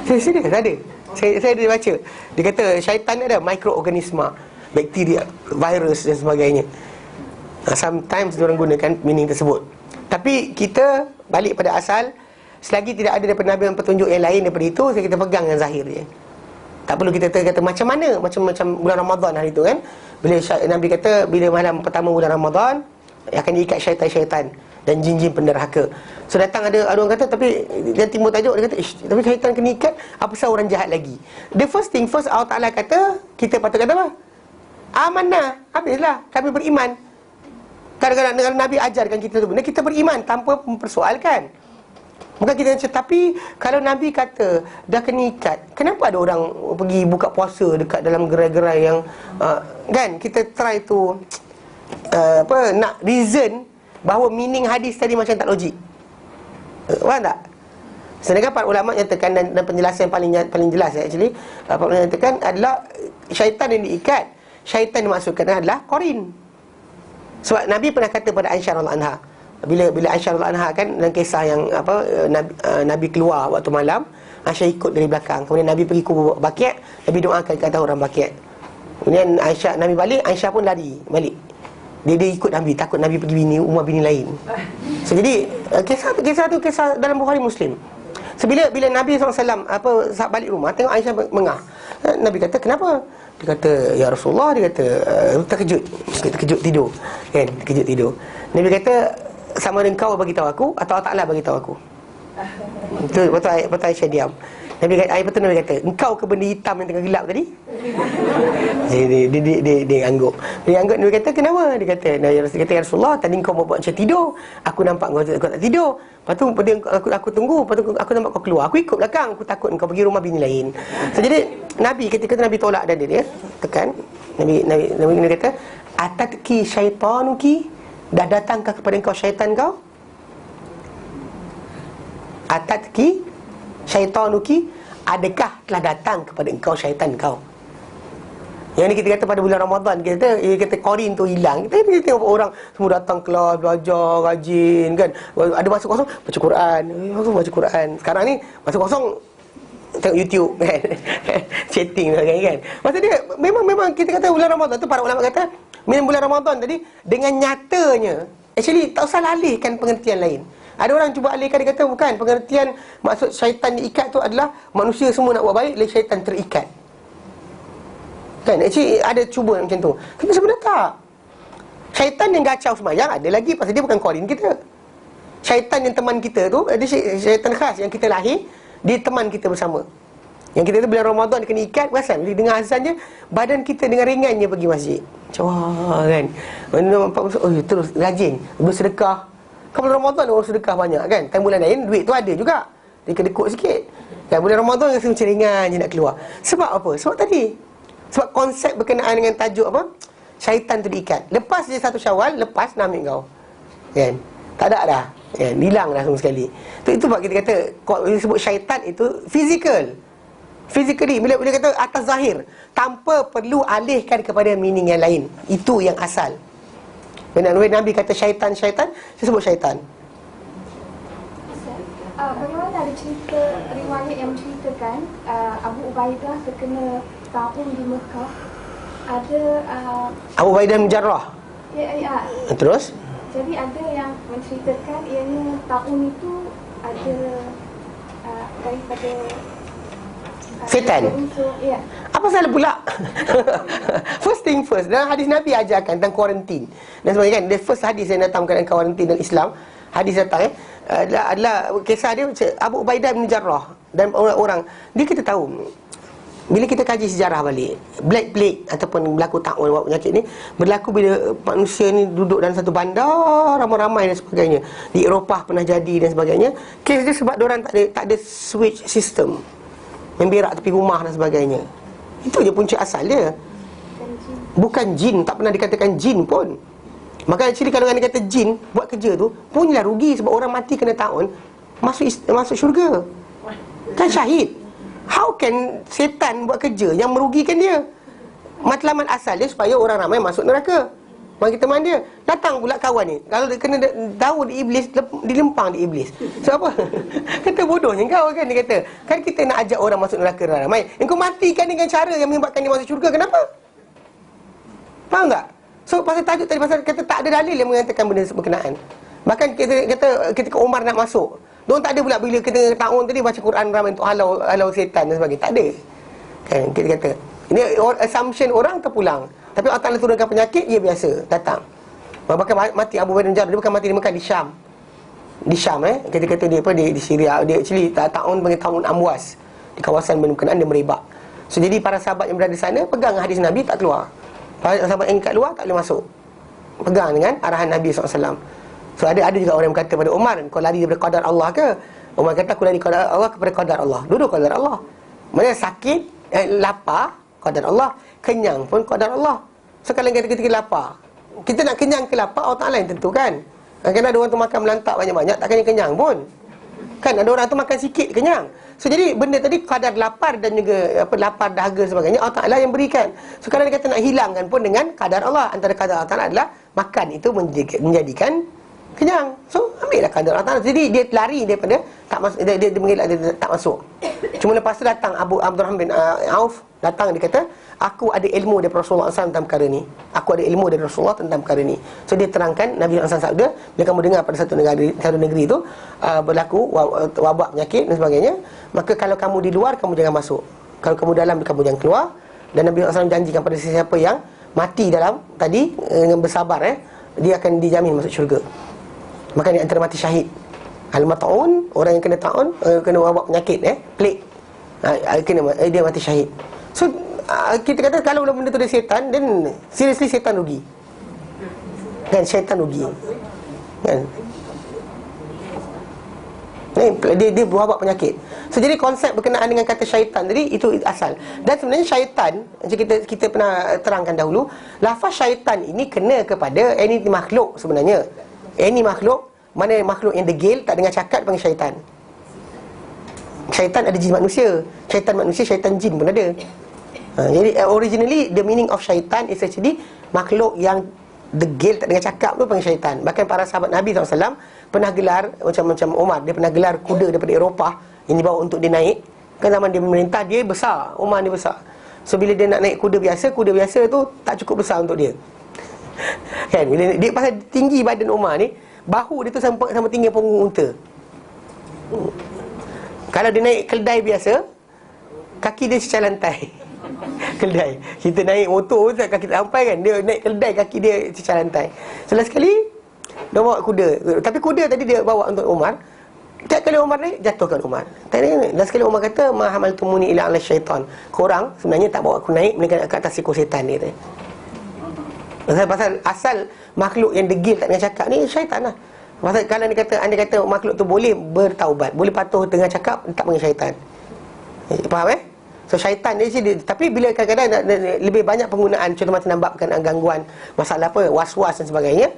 Serius ada. Saya ada baca. Dia kata syaitan ni ada mikroorganisma, bakteria, virus dan sebagainya. Sometimes diorang gunakan meaning tersebut. Tapi kita balik pada asal, selagi tidak ada daripada Nabi yang petunjuk yang lain daripada itu, kita pegang yang zahir dia. Tak perlu kita kata macam mana, macam bulan Ramadan hari itu kan, bila Nabi kata bila malam pertama bulan Ramadan akan diikat syaitan-syaitan dan jin-jin penderhaka. So datang ada orang kata, tapi yang timbul tajuk dia kata, tapi syaitan kena ikat, apa sah orang jahat lagi? The first thing first, Allah Ta'ala kata kita patut kata apa? Amanah, habislah, kami beriman. Kadang-kadang Nabi ajarkan kita tu benda, kita beriman tanpa mempersoalkan. Bukan kita macam, tapi kalau Nabi kata dah kena ikat, kenapa ada orang pergi buka puasa dekat dalam gerai-gerai yang kan, kita try tu nak reason bahawa meaning hadis tadi macam tak logik. Faham tak? Sedangkan para ulama nyatakan, dan penjelasan yang paling jelas actually, para ulama nyatakan adalah syaitan yang diikat, syaitan dimaksudkan adalah qarin. Sebab Nabi pernah kata pada Aisyah radhiyallahu anha, bila Aisyah radhiyallahu anha kan, dalam kisah yang Nabi keluar waktu malam, Aisyah ikut dari belakang. Kemudian Nabi pergi kubur Baqi', Nabi doakan kata orang Baqi'. Kemudian Nabi balik, Aisyah pun lari balik. Dia ikut Nabi, takut Nabi pergi rumah bini lain. So jadi kisah tu kisah dalam Bukhari Muslim. So So bila Nabi SAW balik rumah, tengok Aisyah mengah. Nabi kata, kenapa? Dia kata, ya Rasulullah, dia kata, terkejut tidur. Kan, terkejut tidur. Nabi kata, sama ada engkau bagi tahu aku atau Allah Ta'ala bagi tahu aku? Betul Aisyah diam. Nabi kata, engkau ke benda hitam yang tengah gelap tadi? Dia angguk. Nabi kata, kenapa? Dia kata, ya Rasulullah, tadi engkau buat macam tidur. Aku nampak kau tak tidur. Lepas tu aku tunggu. Lepas tu aku nampak kau keluar. Aku ikut belakang. Aku takut engkau pergi rumah bini lain. So jadi Nabi, ketika Nabi tolak dada dia, tekan. Nabi kata, atatki syaitanuki, dah datangkah kepada engkau syaitan kau? Atatki syaitanuki, adakah telah datang kepada engkau syaitan kau? Yang ni kita kata pada bulan Ramadan, kita kata korin tu hilang. Kita tengok orang semua datang kelas, belajar, rajin kan. Ada masa kosong baca Quran. Baca Quran. Sekarang ni masa kosong tengok YouTube kan. Chatting kan. Masa dia memang kita kata bulan Ramadan tu, para ulama kata bulan Ramadan tadi dengan nyatanya actually tak usah alihkan pengertian lain. Ada orang cuba alihkan, dia kata bukan, pengertian maksud syaitan diikat tu adalah manusia semua nak buat baik, lalu syaitan terikat. Kan, actually ada cuba macam tu. Tapi sebenarnya tak. Syaitan yang kacau sembahyang ada lagi, pasal dia bukan korin kita. Syaitan yang teman kita tu, ada syaitan khas yang kita lahir, dia teman kita bersama. Yang kita tu bulan Ramadan dia kena ikat, perasan dia dengar azan je, badan kita dengan ringannya pergi masjid. Macam wah kan. Terus rajin bersedekah. Kan bulan Ramadan orang sedekah banyak kan. Time bulan lain duit tu ada juga, dia kena dekut sikit. Kan bulan Ramadan rasa macam ringan je nak keluar. Sebab apa? Sebab tadi, sebab konsep berkenaan dengan tajuk apa? Syaitan tu diikat. Lepas je 1 Syawal, lepas nak ambil kau. Kan? Tak ada dah. Kan? Hilang dah semua sekali. Itu sebab kita kata, kalau disebut syaitan itu physical. Physically, bila kata atas zahir, tanpa perlu alihkan kepada meaning yang lain. Itu yang asal. Bila Nabi kata syaitan, saya sebut syaitan. Bagaimana ada cerita riwayat yang menceritakan Abu Ubaidah terkena taun di Mekah. Ada Abu Ubaidah bin Jarrah. Ya. Terus? Jadi ada yang menceritakan ianya taun itu ada daripada setan. Ya. Apa salah pula? First thing first, dalam hadis Nabi ajarkan tentang kuarantin dan sebagainya kan. The first hadis yang datang berkaitan kuarantin dalam Islam, hadis datang adalah kisah dia Abu Ubaidah bin Jarrah dan orang-orang. Dia kita tahu, bila kita kaji sejarah balik, Black Plague ataupun berlaku taun penyakit ni berlaku bila manusia ni duduk dalam satu bandar ramai-ramai dan sebagainya. Di Eropah pernah jadi dan sebagainya. Kes dia sebab diorang tak ada switch system, memberak tepi rumah dan sebagainya. Itu je punca asal dia. Bukan jin, tak pernah dikatakan jin pun. Maka actually kalau dia kata jin buat kerja tu, punyalah rugi sebab orang mati kena taun masuk syurga. Kan syahid. How can setan buat kerja yang merugikan dia? Matlamat asal dia supaya orang ramai masuk neraka. Bagi teman dia, datang pula kawan ni, kalau dia kena tahu di iblis, dilempang di iblis. So apa? Kata bodohnya kau kan. Dia kata, kan kita nak ajak orang masuk neraka ramai, engkau matikan dengan cara yang menyebabkan dia masuk syurga. Kenapa? Faham tak? So pasal tajuk tadi, pasal kata tak ada dalil yang mengatakan benda berkenaan. Bahkan kita kata ketika Umar nak masuk, diorang tak ada pula bila kita tahun tadi baca Quran ramai untuk halau setan dan sebagainya. Tak ada. Kan kita kata ini assumption orang terpulang. Tapi Allah Ta'ala turunkan penyakit, ia biasa datang. Bahkan mati Abu Ubaidah bin Jarrah, dia bukan mati di Mekah, di Syam. Di Syam kita kata dia di Syria. Dia actually tahun panggil tahun Amwas. Di kawasan berkenaan dia merebak. So jadi para sahabat yang berada di sana pegang hadis Nabi, tak keluar. Para sahabat yang kat luar tak boleh masuk. Pegang dengan arahan Nabi SAW. So ada juga orang yang berkata pada Umar, kau lari daripada qadar Allah ke? Umar kata, aku lari qadar Allah kepada qadar Allah. Duduk qadar Allah. Maksudnya sakit, lapar, qadar Allah. Kenyang pun qadar Allah. So kalau kita lapar, kita nak kenyang ke lapar, Allah Ta'ala yang tentukan. Kan ada orang tu makan melantak banyak-banyak, takkan kenyang pun. Kan ada orang tu makan sikit kenyang. So jadi benda tadi kadar lapar dan juga lapar dahaga sebagainya, Allah Ta'ala yang berikan. So kalau dia kata nak hilangkan pun dengan kadar Allah. Antara kadar Allah Ta'ala adalah makan itu menjadikan kenyang. So ambillah kadar Allah Ta'ala. Jadi dia lari daripada tak masuk, dia mengelak, dia tak masuk. Cuma lepas tu datang Abdurrahman bin Auf datang, dia kata, aku ada ilmu daripada Rasulullah SAW tentang perkara ni. Aku ada ilmu dari Rasulullah tentang perkara ni. So dia terangkan, Nabi SAW sabda, bila kamu dengar pada satu negeri itu berlaku wabak penyakit dan sebagainya, maka kalau kamu di luar, kamu jangan masuk. Kalau kamu dalam, kamu jangan keluar. Dan Nabi SAW janjikan pada sesiapa yang mati dalam tadi dengan bersabar, dia akan dijamin masuk syurga. Maka ni antara mati syahid. Al-mat'un, orang yang kena ta'un, kena wabak penyakit, plague, dia mati syahid. So kita kata kalau benda tu dari syaitan, then seriously syaitan rugi. Kan, syaitan rugi. Kan? Dia wabak penyakit. So jadi konsep berkenaan dengan kata syaitan tadi, itu asal. Dan sebenarnya syaitan, macam kita pernah terangkan dahulu, lafaz syaitan ini kena kepada any makhluk sebenarnya. Any makhluk, mana makhluk yang degil, tak dengar cakap, panggil syaitan. Syaitan ada jin manusia, syaitan jin pun ada. Jadi originally the meaning of syaitan is actually makhluk yang degil, tak dengar cakap tu panggil syaitan. Bahkan para sahabat Nabi SAW pernah gelar, macam Umar, dia pernah gelar kuda daripada Eropah yang dibawa untuk dia naik. Kan zaman dia memerintah, dia besar, Umar ni besar. So bila dia nak naik kuda biasa tu tak cukup besar untuk dia. Kan, bila dia pasal tinggi badan Umar ni, bahu dia tu sama tinggi punggung unta. Kalau dia naik keldai biasa, kaki dia cecah lantai. Keldai, kita naik motor pun kaki tak sampai kan, dia naik keldai, kaki dia cecah lantai. Selagi sekali dia bawa kuda, tapi kuda tadi dia bawa untuk Umar. Tiap kali Umar naik, jatuhkan Umar. Dan sekali Umar kata, ma hamaltumuni ila ala syaitan, korang sebenarnya tak bawa aku naik melainkan ke atas ekor setan ni. Pasal asal makhluk yang degil tak dengar cakap ni syaitan lah. Pasal kalau anda kata makhluk tu boleh bertaubat, boleh patuh dengar cakap, tak panggil syaitan. Faham So syaitan dia tapi bila kadang-kadang lebih banyak penggunaan, contoh macam nampak berkenaan gangguan, masalah apa, was-was dan sebagainya,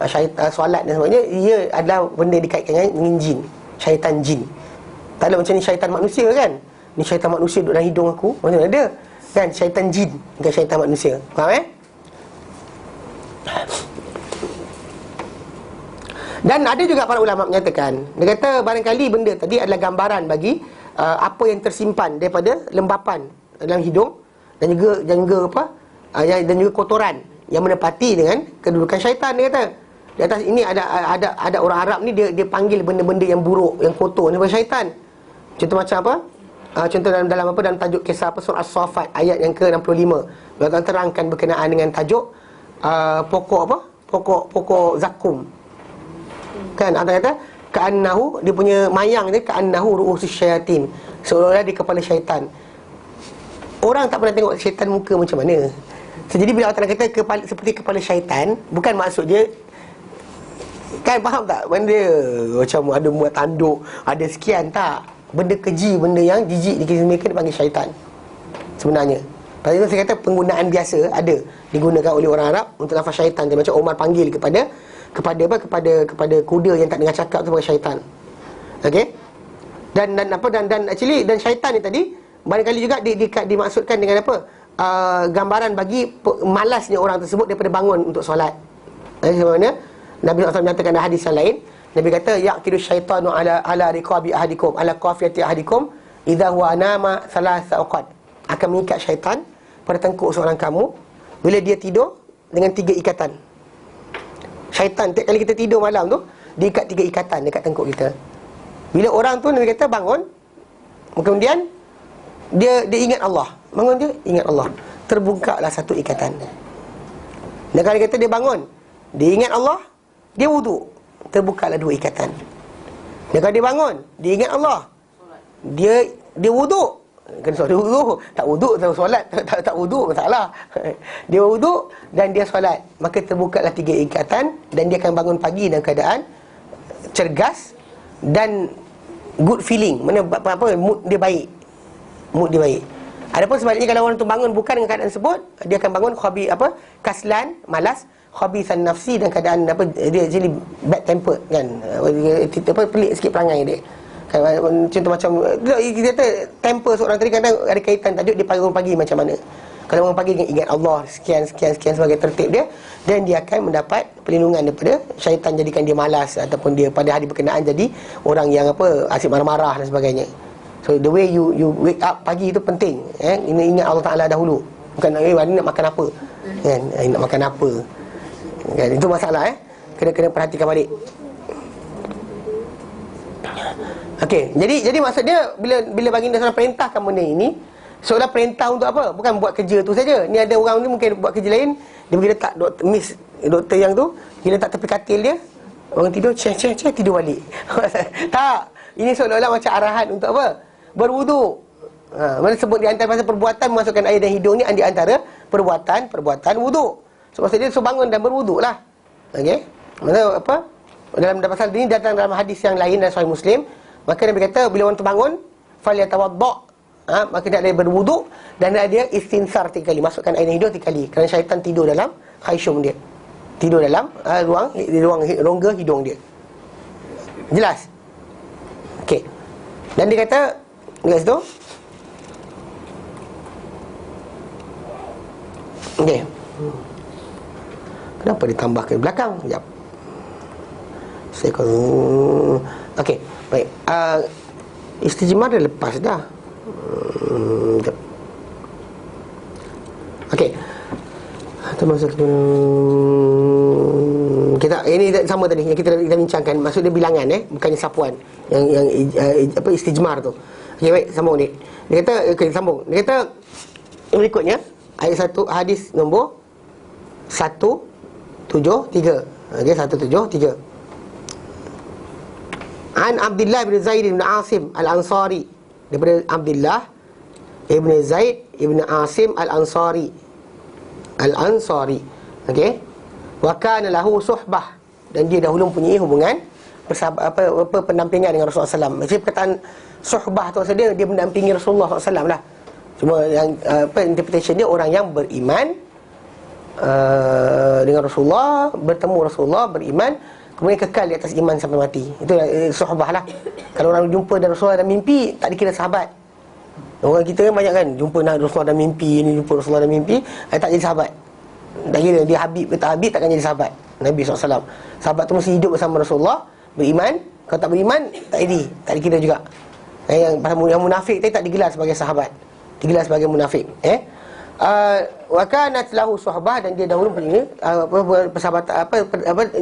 syaitan, solat dan sebagainya, ia adalah benda dikaitkan dengan jin, syaitan jin. Tak ada macam ni syaitan manusia kan, ni syaitan manusia duduk dalam hidung aku, macam mana ada kan, syaitan jin, bukan syaitan manusia. Faham Dan ada juga para ulama menyatakan, dia kata barangkali benda tadi adalah gambaran bagi apa yang tersimpan daripada lembapan dalam hidung, dan juga dan juga kotoran yang menepati dengan kedudukan syaitan. Dia kata di atas ini ada orang Arab ni, dia panggil benda-benda yang buruk, yang kotor ni sebagai syaitan. Contoh macam apa? Contoh dalam tajuk kisah surah As-Saffat ayat yang ke-65, beliau terangkan berkenaan dengan tajuk pokok zakum. Kan Allah kata ka'annahu, dia punya mayang dia ka'annahu ru'usus syayatin, seolah-olah di kepala syaitan. Orang tak pernah tengok syaitan muka macam mana. So, jadi bila Allah kata seperti kepala syaitan, bukan maksud dia, kan, faham tak? Benda macam ada muat tanduk, ada sekian, tak. Benda keji, benda yang jijik di kisah mereka dipanggil syaitan sebenarnya. Pasal itu saya kata penggunaan biasa ada digunakan oleh orang Arab untuk lafaz syaitan. Dia macam Umar panggil kepada kuda yang tak dengar cakap tu sebagai syaitan. Okey? Dan actually dan syaitan ni tadi barangkali juga dimaksudkan dengan apa? Gambaran bagi malasnya orang tersebut daripada bangun untuk solat. Sebagaimana Nabi SAW menyatakan dalam hadis yang lain, Nabi kata yaqidu syaitanu ala riqabi ahadikum, ala qafiyati ahadikum idza huwa anama thalatha awqat. Akan mengikat syaitan pada tengkuk seorang kamu bila dia tidur dengan 3 ikatan. Syaitan tiap kali kita tidur malam tu, dia ikat 3 ikatan dekat tengkuk kita. Bila orang tu, Nabi kata bangun, kemudian dia ingat Allah. Bangun dia ingat Allah, terbukalah 1 ikatan. Dan kalau kata dia bangun, dia ingat Allah, dia wuduk, terbukalah 2 ikatan. Dan kalau dia bangun, dia ingat Allah, dia wuduk, kena solat wuduk, tak wuduk tak solat, tak wuduk masalah. Dia wuduk dan dia solat, maka terbukalah 3 ikatan, dan dia akan bangun pagi dalam keadaan cergas dan good feeling. Mana mood dia baik. Adapun sebaliknya, kalau orang tu bangun bukan dengan keadaan tersebut, dia akan bangun kaslan, malas, khabisan nafsi, dan keadaan dia jadi bad temper kan, pelik sikit perangai dia. Contoh macam kita kata temper seorang tadi kadang ada kaitan tajuk dia bangun pagi macam mana. Kalau bangun pagi dengan ingat Allah sekian sebagai tertib dia, dan dia akan mendapat perlindungan daripada syaitan jadikan dia malas, ataupun dia pada hari berkenaan jadi orang yang asyik marah-marah dan sebagainya. So the way you wake up pagi itu penting. Ini ingat Allah Ta'ala dahulu. Bukan hari nak makan apa kan? Nak makan apa kan? Itu masalah Kena perhatikan balik. Okey, jadi maksud dia bila baginda SAW perintahkan benda ini, seolah perintah untuk apa? Bukan buat kerja tu saja. Ni ada orang ni mungkin buat kerja lain, dia pergi letak doktor yang tu, dia letak tepi katil dia, orang tidur, tidur balik. Tak, ini seolah-olah macam arahan untuk apa? Berwuduk. Mana sebut di antara pasal perbuatan memasukkan air dan hidung ni di antara perbuatan wuduk. So maksud dia bangun dan berwuduklah. Okey. Maksud apa? Dalam pasal ini datang dalam hadis yang lain dalam Sahih Muslim, maka Nabi kata bila orang terbangun, falyatawadda, maka dia ada berwuduk dan dia istinsar 3 kali, masukkan air dan hidung 3 kali, kerana syaitan tidur dalam khayshum dia. Tidur dalam ruang rongga hidung dia. Jelas? Okey. Dan dia kata dekat situ. Okey. Kenapa ditambah ke belakang? Sekejap. Okey, baik. Istijmar dah lepas dah. Okey. Termasuk kita ini sama tadi yang kita bincangkan, maksud dia bilangan bukannya sapuan. Yang apa istijmar tu. Okey, baik, sambung ni. Dia kata sambung. Dia kata berikutnya ayat 1 hadis nombor 173. Okey, 173. An Abdullah bin Zaid bin Asim Al-Ansari, daripada Abdullah ibn Zaid ibn Asim Al-Ansari. Okey. Wa kana lahu suhbah, dan dia dahulu mempunyai hubungan pendampingan dengan Rasulullah SAW. Maksud perkataan suhbah tu maksud dia mendampingi Rasulullah SAW lah. Cuma yang interpretation dia orang yang beriman dengan Rasulullah, bertemu Rasulullah, beriman, kemudian kekal di atas iman sampai mati. Itu sahabat lah. Kalau orang jumpa dan Rasulullah dalam mimpi, tak dikira sahabat. Orang kita kan banyak kan, jumpa Rasulullah dalam mimpi, ni jumpa Rasulullah dalam mimpi, tak jadi sahabat. Tak kira dia Habib ke tak Habib, takkan jadi sahabat Nabi SAW. Sahabat tu mesti hidup bersama Rasulullah, beriman. Kalau tak beriman, tak jadi, tak dikira juga. Yang munafik tadi tak digelar sebagai sahabat, digelar sebagai munafik. Wa kanat lahu suhbah, dan dia dahulu punya persahabatan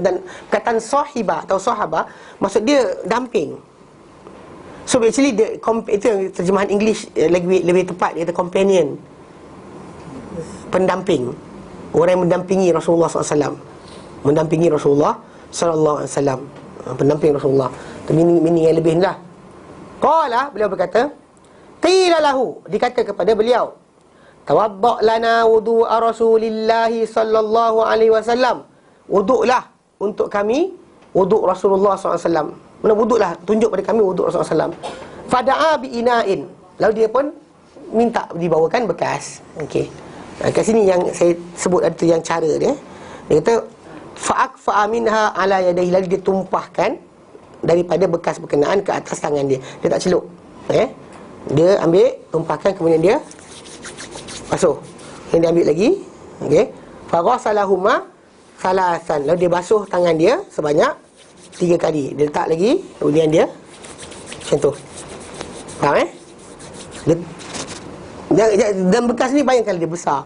dan perkataan sahibah atau sahabah maksud dia damping. So actually itu yang terjemahan English lebih tepat, dia kata companion, pendamping, orang yang mendampingi Rasulullah SAW, mendampingi Rasulullah SAW, pendamping Rasulullah. Meaning yang lebih lah. Qala, beliau berkata, qila lahu, dikata kepada beliau, tawadda' lana wudu'a Rasulillahi sallallahu alaihi wasallam. Wuduklah untuk kami wuduk Rasulullah SAW. Mana wuduklah, tunjuk pada kami wuduk Rasulullah SAW. Fada'a bi'ina'in, lalu dia pun minta dibawakan bekas. Okey. Kat sini yang saya sebut ada tu yang cara dia. Dia kata fa'akfa'a minha ala yadayhi, lalu dia tumpahkan daripada bekas berkenaan ke atas tangan dia. Dia tak celup. Dia ambil, tumpahkan, kemudian dia basuh. Yang dia ambil lagi. Okey. Faghasalahuma salasan. Lalu dia basuh tangan dia sebanyak 3 kali. Dia letak lagi, kemudian dia macam tu. Faham dan bekas ni bayangkan dia besar.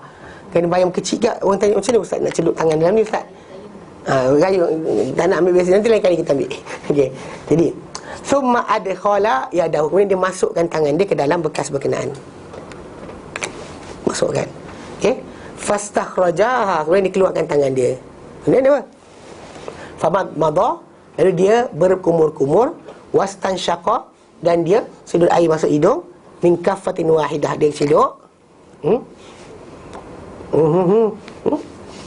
Kena bayang kecil kat. Orang tanya macam mana ustaz nak celup tangan dalam ni ustaz? Rayu tak nak ambil biasa, nanti lain kali kita ambil. Okey. Jadi summa adkhala yadahu, kemudian dia masukkan tangan dia ke dalam bekas berkenaan. Masukkan. Okey. Fastakhrajaha, kemudian dikeluarkan tangan dia. Kemudian dia apa? Famad madha, lalu dia berkumur-kumur, wastanshaqa, dan dia sedut air masuk hidung, min kaffatin wahidah, dia sedut.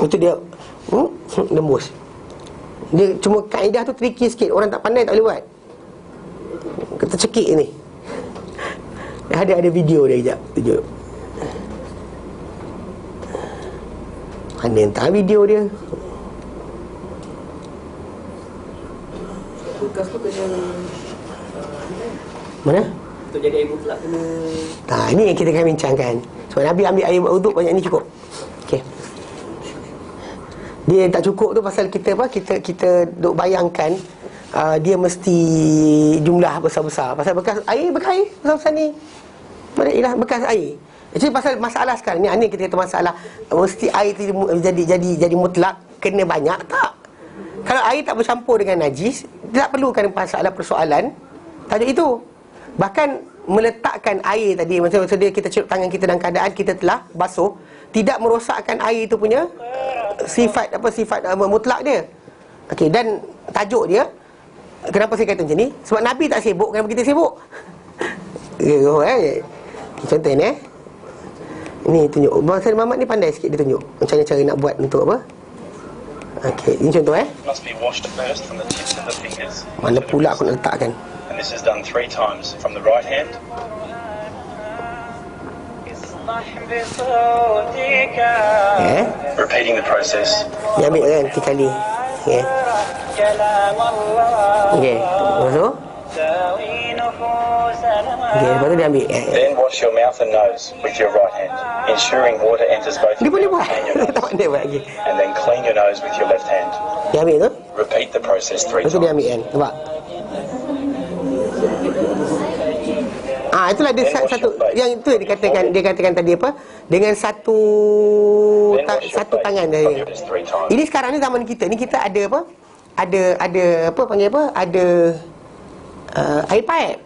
Itu dia lembus. Dia cuma kaedah tu tricky sikit, orang tak pandai tak boleh buat. Kita cekik ni. Ada video dia kejap, tunjuk. Mana entah video dia. Bekas tu kena Mana? untuk jadi air mutlak kena. Ini yang kita akan bincangkan. Sebab Nabi ambil air wuduk banyak ni cukup. Okey. Dia tak cukup tu pasal kita duk bayangkan dia mesti jumlah besar-besar. Pasal bekas air besar-besar ni ialah bekas air. Jadi pasal masalah sekarang ni, kita kata masalah mesti air tu jadi mutlak, kena banyak tak? Kalau air tak bercampur dengan najis, tak perlukan persoalan tajuk itu. Bahkan meletakkan air tadi, macam dia kita celup tangan kita dalam keadaan kita telah basuh, tidak merosakkan air itu punya sifat mutlak dia. Okey, dan tajuk dia, kenapa saya kata macam ni? Sebab Nabi tak sibuk, kenapa kita sibuk? Contoh ni ni tunjuk. Masa Muhammad ni pandai sikit dia tunjuk macam mana cara nak buat untuk apa. Okey, ini contoh Must be washed first from the tips of the fingers. Mana pula aku nak letakkan? And this is done 3 times from the right hand. Repeating the process. Dia ambil kan 3 kali. Okey. Okey, lepas tu lepas tu dia ambil. Then wash your mouth and nose with your right hand, ensuring water enters both Dia your boleh mouth buat. and your Tak nose. pandai buat lagi. And then clean your nose with your left hand. Dia ambil tu. Repeat the process 3 Lepas tu dia times. ambil kan. Nampak? Itulah dia satu yang itu yang dikatakan tadi apa? Dengan satu tangan tadi. Ini sekarang ni zaman kita ni kita ada apa? Ada apa panggil apa? Ada air pipe.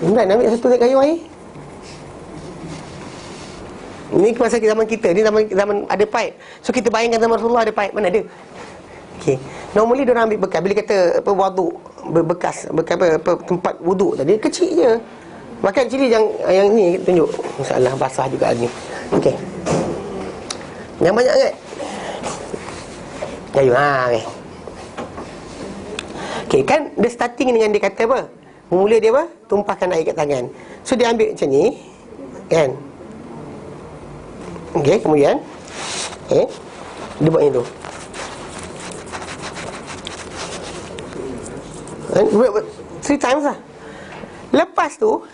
Imran ambil satu kayu air. Ini masa zaman kita ni zaman ada pipe. So kita bayangkan zaman Rasulullah ada pipe, mana ada? Okey. Normally dia orang ambil bekas bila kata apa wuduk, bekas tempat wuduk tadi kecil je. Bahkan cili yang ni tunjuk masalah basah juga ni. Okey. Yang banyak sangat. Kayu okey. Okey, kan dia starting dengan dia kata apa? Mula dia apa? Tumpahkan air kat tangan. So dia ambil macam ni, kan? Okey, kemudian dia buat yang tu. Buat 3 times lah. Lepas tu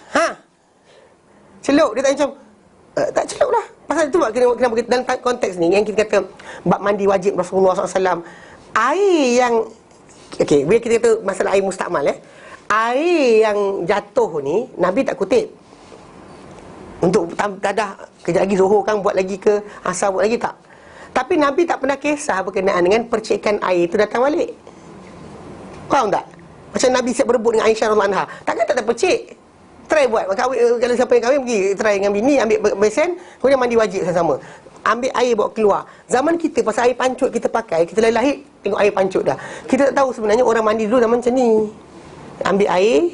celup. Dia tak macam tak celup lah. Pasal tu kenapa kita, dalam konteks ni yang kita kata bab mandi wajib Rasulullah SAW, air yang bila kita kata masalah air mustakmal, air yang jatuh ni Nabi tak kutip untuk tadah kejap lagi Zuhur kan buat lagi ke asar buat lagi, tak. Tapi Nabi tak pernah kisah berkenaan dengan percikan air itu datang balik. Faham tak? Macam Nabi siap berebut dengan Aisyah radhiyallahu anha, takkan tak ada percik. Try buat. Kalau siapa yang kahwin pergi try dengan bini, ambil besen, kemudian mandi wajib sama-sama. Ambil air bawa keluar. Zaman kita pasal air pancut kita pakai, kita lahir tengok air pancut dah. Kita tak tahu sebenarnya orang mandi dulu zaman macam ni. Ambil air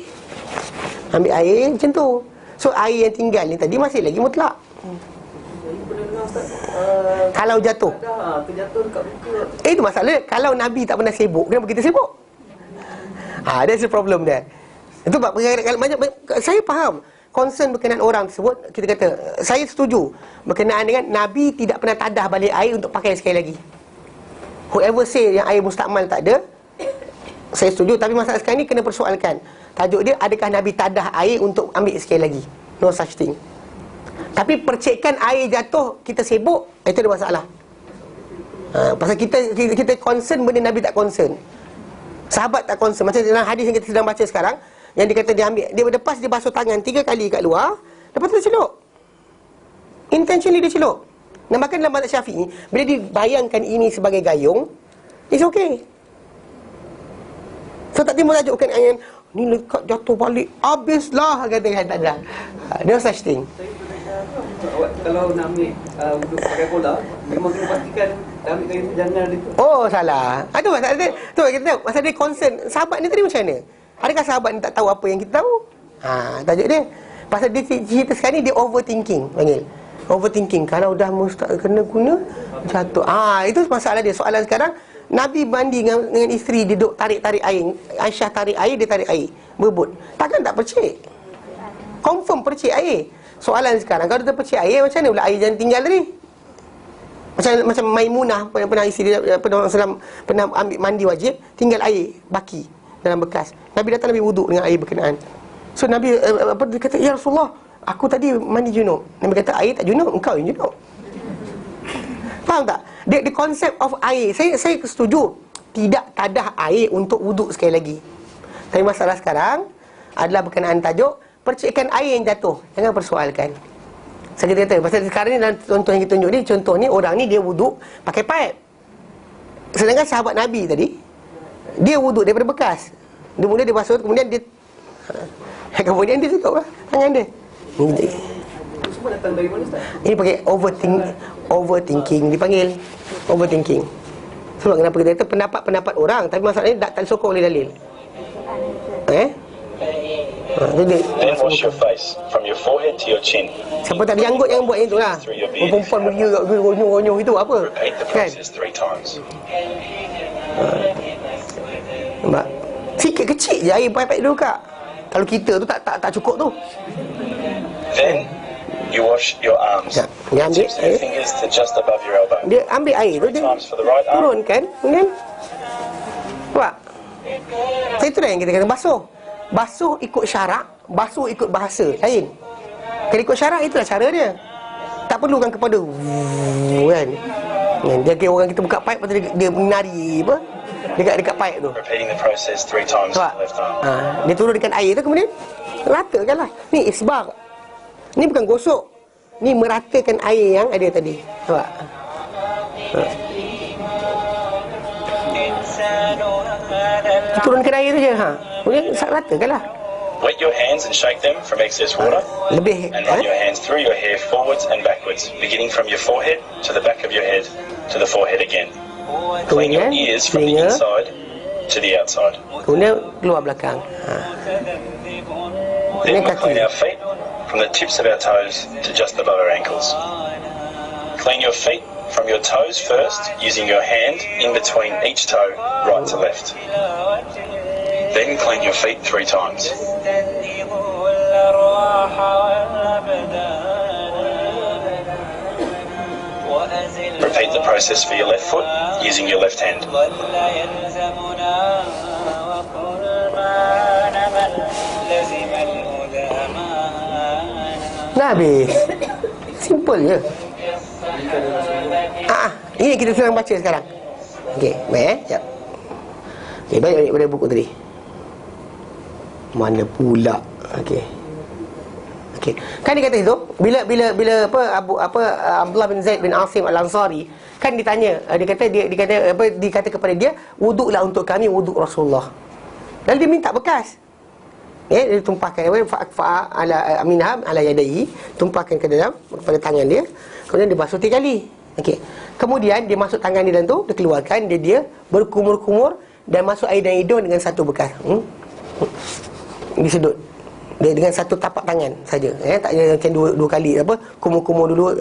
macam tu. So air yang tinggal ni tadi masih lagi mutlak. Kalau jatuh. Terjatuh dekat muka. Itu masalah. Kalau Nabi tak pernah sibuk, kenapa kita sibuk? That's the problem there. Itu sebab banyak saya faham concern berkenaan orang tersebut. Kita kata saya setuju berkenaan dengan Nabi tidak pernah tadah balik air untuk pakai sekali lagi. Whoever say yang air mustakmal tak ada, saya setuju. Tapi masalah sekarang ni kena persoalkan. Tajuk dia, adakah Nabi tadah air untuk ambil sekali lagi? No such thing. Tapi percikan air jatuh kita sibuk, itu ada masalah. Pasal kita concern benda Nabi tak concern. Sahabat tak concern. Macam dalam hadis yang kita sedang baca sekarang, yang dia kata dia ambil, dia lepas dia basuh tangan 3 kali kat luar, lepas tu dia celup. Intentionally dia celup. Dan bahkan dalam mazhab Syafi'i, bila dibayangkan ini sebagai gayung, it's okay. So tak timbul tajuk kan ayat ni lekat jatuh balik, habislah kata tak ada. No such thing. Awak kalau nak ambil wuduk pakai bola, memang kena pastikan ambil kayu jangan itu. Oh, salah. Itu masalah dia. Tu kita tahu masalah dia concern. Sahabat ni tadi macam mana? Adakah sahabat ni tak tahu apa yang kita tahu? Tajuk dia. Pasal dia cerita sekarang ni dia overthinking, panggil. Overthinking. Kalau dah kena guna jatuh. Itu masalah dia. Soalan sekarang, Nabi mandi dengan isteri, dia duduk tarik-tarik air. Aisyah tarik air, dia tarik air. Berebut. Takkan tak percik? Confirm percik air. Soalan sekarang, kalau dia terpercik air, macam mana pula air jangan tinggal tadi? Macam Maimunah pernah isteri dia pernah ambil mandi wajib, tinggal air baki dalam bekas. Nabi datang, Nabi wuduk dengan air berkenaan. So Nabi dia kata, ya Rasulullah, aku tadi mandi junub. Nabi kata, air tak junub, engkau yang junub. Faham tak? The concept of air, saya setuju. tidak tadah air untuk wuduk sekali lagi. Tapi masalah sekarang adalah berkenaan tajuk percikan air yang jatuh. Jangan persoalkan. Saya kata pasal sekarang ni dalam contoh yang kita tunjuk ni, contoh ni orang ni dia wuduk pakai paip. Sedangkan sahabat Nabi tadi, dia wuduk daripada bekas. Dia basuh, kemudian dia tutup lah tangan dia. Semua datang dari mana, Ustaz? Ini pakai overthinking dipanggil. Overthinking. Sebab kenapa kita kata pendapat-pendapat orang, tapi masalahnya tak disokong oleh dalil. Then wash your face from your forehead to your chin. Siapa tak dijanggut yang buat itu lah. Perempuan beria gonyoh itu apa? Repeat the Kan? process 3 times. Nampak? Sikit kecil je air paip dulu kak. Kalau kita tu tak cukup tu. Then you wash your arms. Ya, dia ambil Tips of your fingers to just above your elbow. Dia ambil air tu, 3 dia times for the right arm. turunkan, kemudian nampak? Saya tu dah yang kita kata basuh. Basuh ikut syarak, basuh ikut bahasa lain. Kalau ikut syarak, itulah cara dia. Tak perlukan kepada kan. Dia kira orang kita buka pipe, lepas tu dia menari apa dekat pipe tu. Repeating the process 3 times for Nampak? the left arm. Dia turunkan air tu, kemudian ratakan lah. Ni isbag. Ni bukan gosok, ni meratakan air yang ada tadi. Nampak? Turunkan air tu je. Kemudian ratakan lah. Wet your hands and shake them from excess water. Lebih And run your hands through your hair forwards and backwards, beginning from your forehead to the back of your head to the forehead again. Clean your Kemudian ears from the telinga, inside to the outside. kemudian keluar belakang. Then we kaki. clean our feet from the tips of our toes to just above our ankles. Clean your feet from your toes first, using your hand in between each toe, right to left. Then clean your feet 3 times. Repeat the process for your left foot, using your left hand. Dah habis. Simple je. Ini kita sedang baca sekarang. Okey, baik Sekejap. Okey, baik pada buku tadi. Mana pula? Okey. Kan dia kata itu, bila Abdullah bin Zaid bin Asim Al-Ansari kan ditanya, dia kata kepada dia, wuduklah untuk kami wuduk Rasulullah. Dan dia minta bekas. Dia tumpahkan ala aminah ala yadayhi, tumpahkan ke dalam pada tangan dia, kemudian dia basuh 3 kali. Okey. Kemudian dia masuk tangan dia dalam tu, dia keluarkan, dia berkumur-kumur dan masuk air dan hidung dengan satu bekas. Disedut. Dia dengan satu tapak tangan saja. Tak ada macam dua kali apa, kumur-kumur dulu.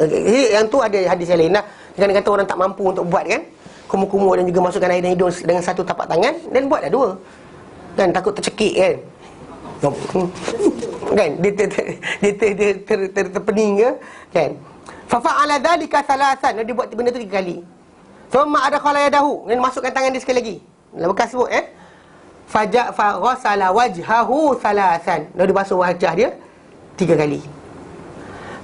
Yang tu ada hadis yang lain lah. Jangan kata orang tak mampu untuk buat kan. Kumur-kumur dan juga masukkan air dan hidung dengan satu tapak tangan, dan buatlah 2. Kan takut tercekik kan. Kan dia terpening ke kan. Fa fa'ala dzalika thalathan, dia buat benda tu 3 kali. Thumma adkhala yadahu, dan masukkan tangan dia sekali lagi. Dalam bekas sebut fa ghassala wajhahu thalathan, dia basuh wajah dia 3 kali.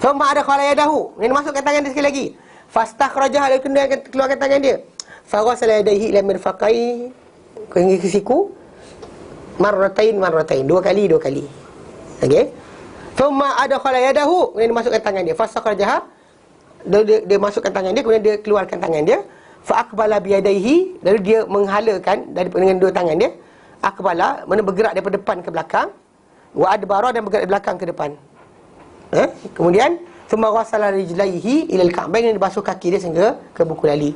Thumma adkhala yadahu, dan masukkan tangan dia sekali lagi. Fastakhrajaha, dia keluarkan tangan dia. Fa ghassala yadayhi ila mirfaqai, hingga ke siku. Marratain 2 kali. Okey. Thumma adkhala yadahu, kemudian dia masukkan tangan dia. Fastakhrajaha, dia masukkan tangan dia, kemudian dia keluarkan tangan dia. Fa aqbala bi yadayhi, lalu dia menghalakan dengan 2 tangan dia. Aqbala, mana bergerak daripada depan ke belakang. Wa adbara, dan bergerak dari belakang ke depan. Kemudian thumma ghassala rijlaihi ila al-ka'bain, dia basuh kaki dia sehingga ke buku lali.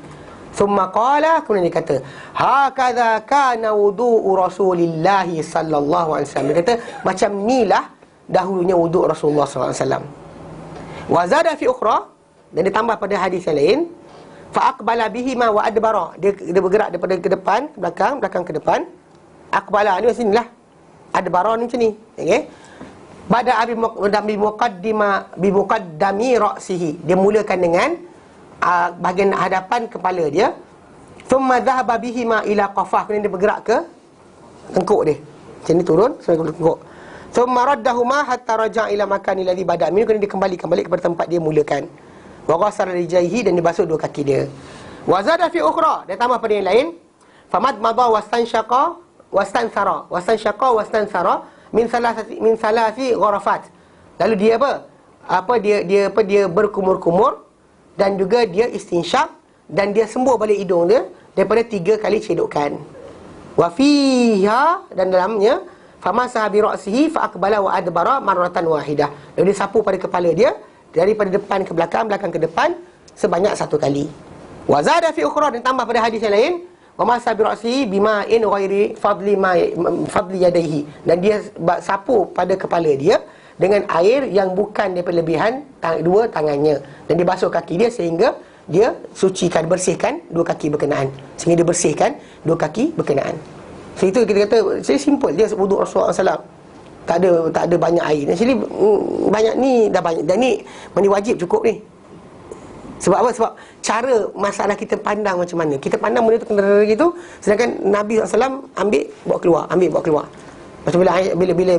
Thumma qala, kemudian dia kata, hakadha kana wudu'u Rasulillah sallallahu alaihi wasallam. Dia kata macam inilah dahulunya wuduk Rasulullah sallallahu alaihi wasallam. Wa zada fi ukhra, dan dia tambah pada hadis yang lain, fa aqbala bihima wa adbara, dia bergerak daripada ke depan ke belakang ke depan. Aqbala ni macam inilah, adbara ni macam ni. Okey. Pada bi muqaddami ra'sihi, dia mulakan dengan bahagian hadapan kepala dia. Thumma dhahaba bihima ila qafah, kemudian dia bergerak ke tengkuk dia. Macam ni turun sampai ke tengkuk. Thumma raddahuma hatta raja'a ila makani alladhi bada'a minhu, kemudian dia kembali kepada tempat dia mulakan. Wa ghassala rijlaihi, dan dia basuh 2 kaki dia. Wa zada fi ukhra, dia tambah pada yang lain, famad madha wastanshaqa min salasi ghurafat. Lalu dia dia berkumur-kumur dan juga dia istinsyak dan dia sembuh balik hidung dia daripada 3 kali cedukan. Wa fiha, dan dalamnya famasaha bi ra'sihi fa aqbala wa adbara marratan wahidah. Lalu dia sapu pada kepala dia daripada depan ke belakang, belakang ke depan sebanyak 1 kali. Wa zada fi ukhra, dan tambah pada hadis yang lain, wa masaha bi ra'sihi bima'in ghairi fadli yadayhi, dan dia sapu pada kepala dia dengan air yang bukan daripada lebihan 2 tangannya, dan dia basuh kaki dia sehingga dia sucikan, bersihkan 2 kaki berkenaan, sehingga dia bersihkan 2 kaki berkenaan. So itu kita kata saya simple dia wuduk Rasulullah SAW. Tak ada banyak air. Actually banyak ni dah banyak. Dan ni mandi wajib cukup ni. Sebab apa? Sebab cara masalah kita pandang macam mana. Kita pandang benda tu kena gitu, sedangkan Nabi SAW ambil bawa keluar. Macam bila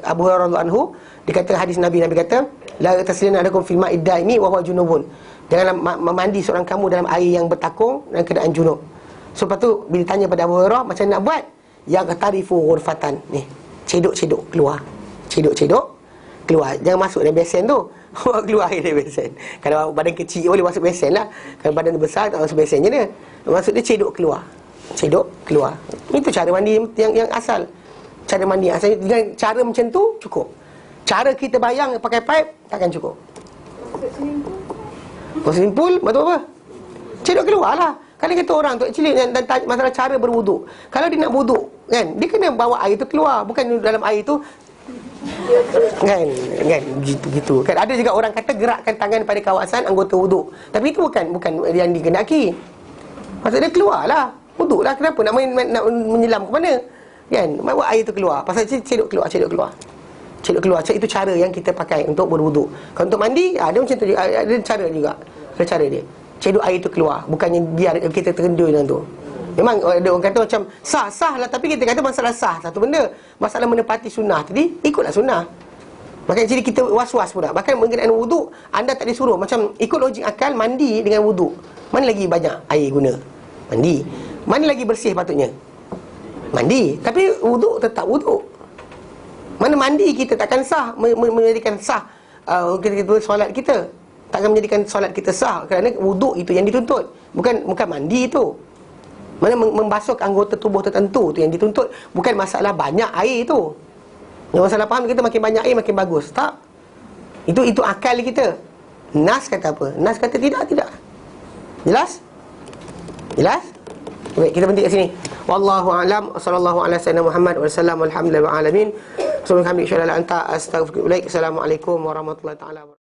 Abu Hurairah radhiyallahu anhu dikata hadis Nabi kata la taslina adakum fil ma'id daimi wa huwa junubun. Janganlah mandi seorang kamu dalam air yang bertakung dalam keadaan junub. So lepas tu bila tanya pada Abu Hurairah macam nak buat, yang tarifu ghurfatan ni, cedok keluar. Cedok keluar. Jangan masuk dalam besen tu. Keluar air dari besen. Kalau badan kecil boleh masuk besen lah. Kalau badan besar tak masuk besen je dia. Maksud dia cedok keluar. Itu cara mandi yang asal. Cara mandi asal dengan cara macam tu cukup. Cara kita bayang pakai pipe takkan cukup. Swimming pool betul apa? Cedok keluar lah. Kalau kata orang tu actually dan masalah cara berwuduk. Kalau dia nak wuduk kan, dia kena bawa air tu keluar, bukan dalam air tu kan gitu kan. Ada juga orang kata gerakkan tangan pada kawasan anggota wuduk, tapi itu bukan yang digendaki. Maksudnya keluarlah, wuduklah. Kenapa nak menyelam ke mana kan? Bawa air tu keluar. Pasal cedok keluar. Itu cara yang kita pakai untuk berwuduk. Kalau untuk mandi ada macam tu juga, ada cara juga. Ada cara dia. Cedok air tu keluar, bukannya biar kita terendul dengan tu. Memang ada orang kata macam sah lah, tapi kita kata masalah sah satu benda, masalah menepati sunnah tadi, ikutlah sunnah. Makanya jadi kita was-was pula. Bahkan mengenai wuduk, anda tak disuruh macam ikut logik akal, mandi dengan wuduk, mana lagi banyak air guna? Mandi. Mana lagi bersih patutnya? Mandi. Tapi wuduk tetap wuduk. Mana mandi kita takkan sah menjadikan sah kita solat kita. Takkan menjadikan solat kita sah, kerana wuduk itu yang dituntut, bukan mandi itu. Mana membasuh anggota tubuh tertentu tu yang dituntut, bukan masalah banyak air itu. Yang masalah faham kita makin banyak air makin bagus. Tak. Itu akal kita. Nas kata apa? Nas kata tidak. Jelas? Baik, kita berhenti kat sini. Wallahu a'lam. Sallallahu ala sayyidina Muhammad wa sallam. Alhamdulillah wa alamin. Assalamualaikum warahmatullahi taala wabarakatuh.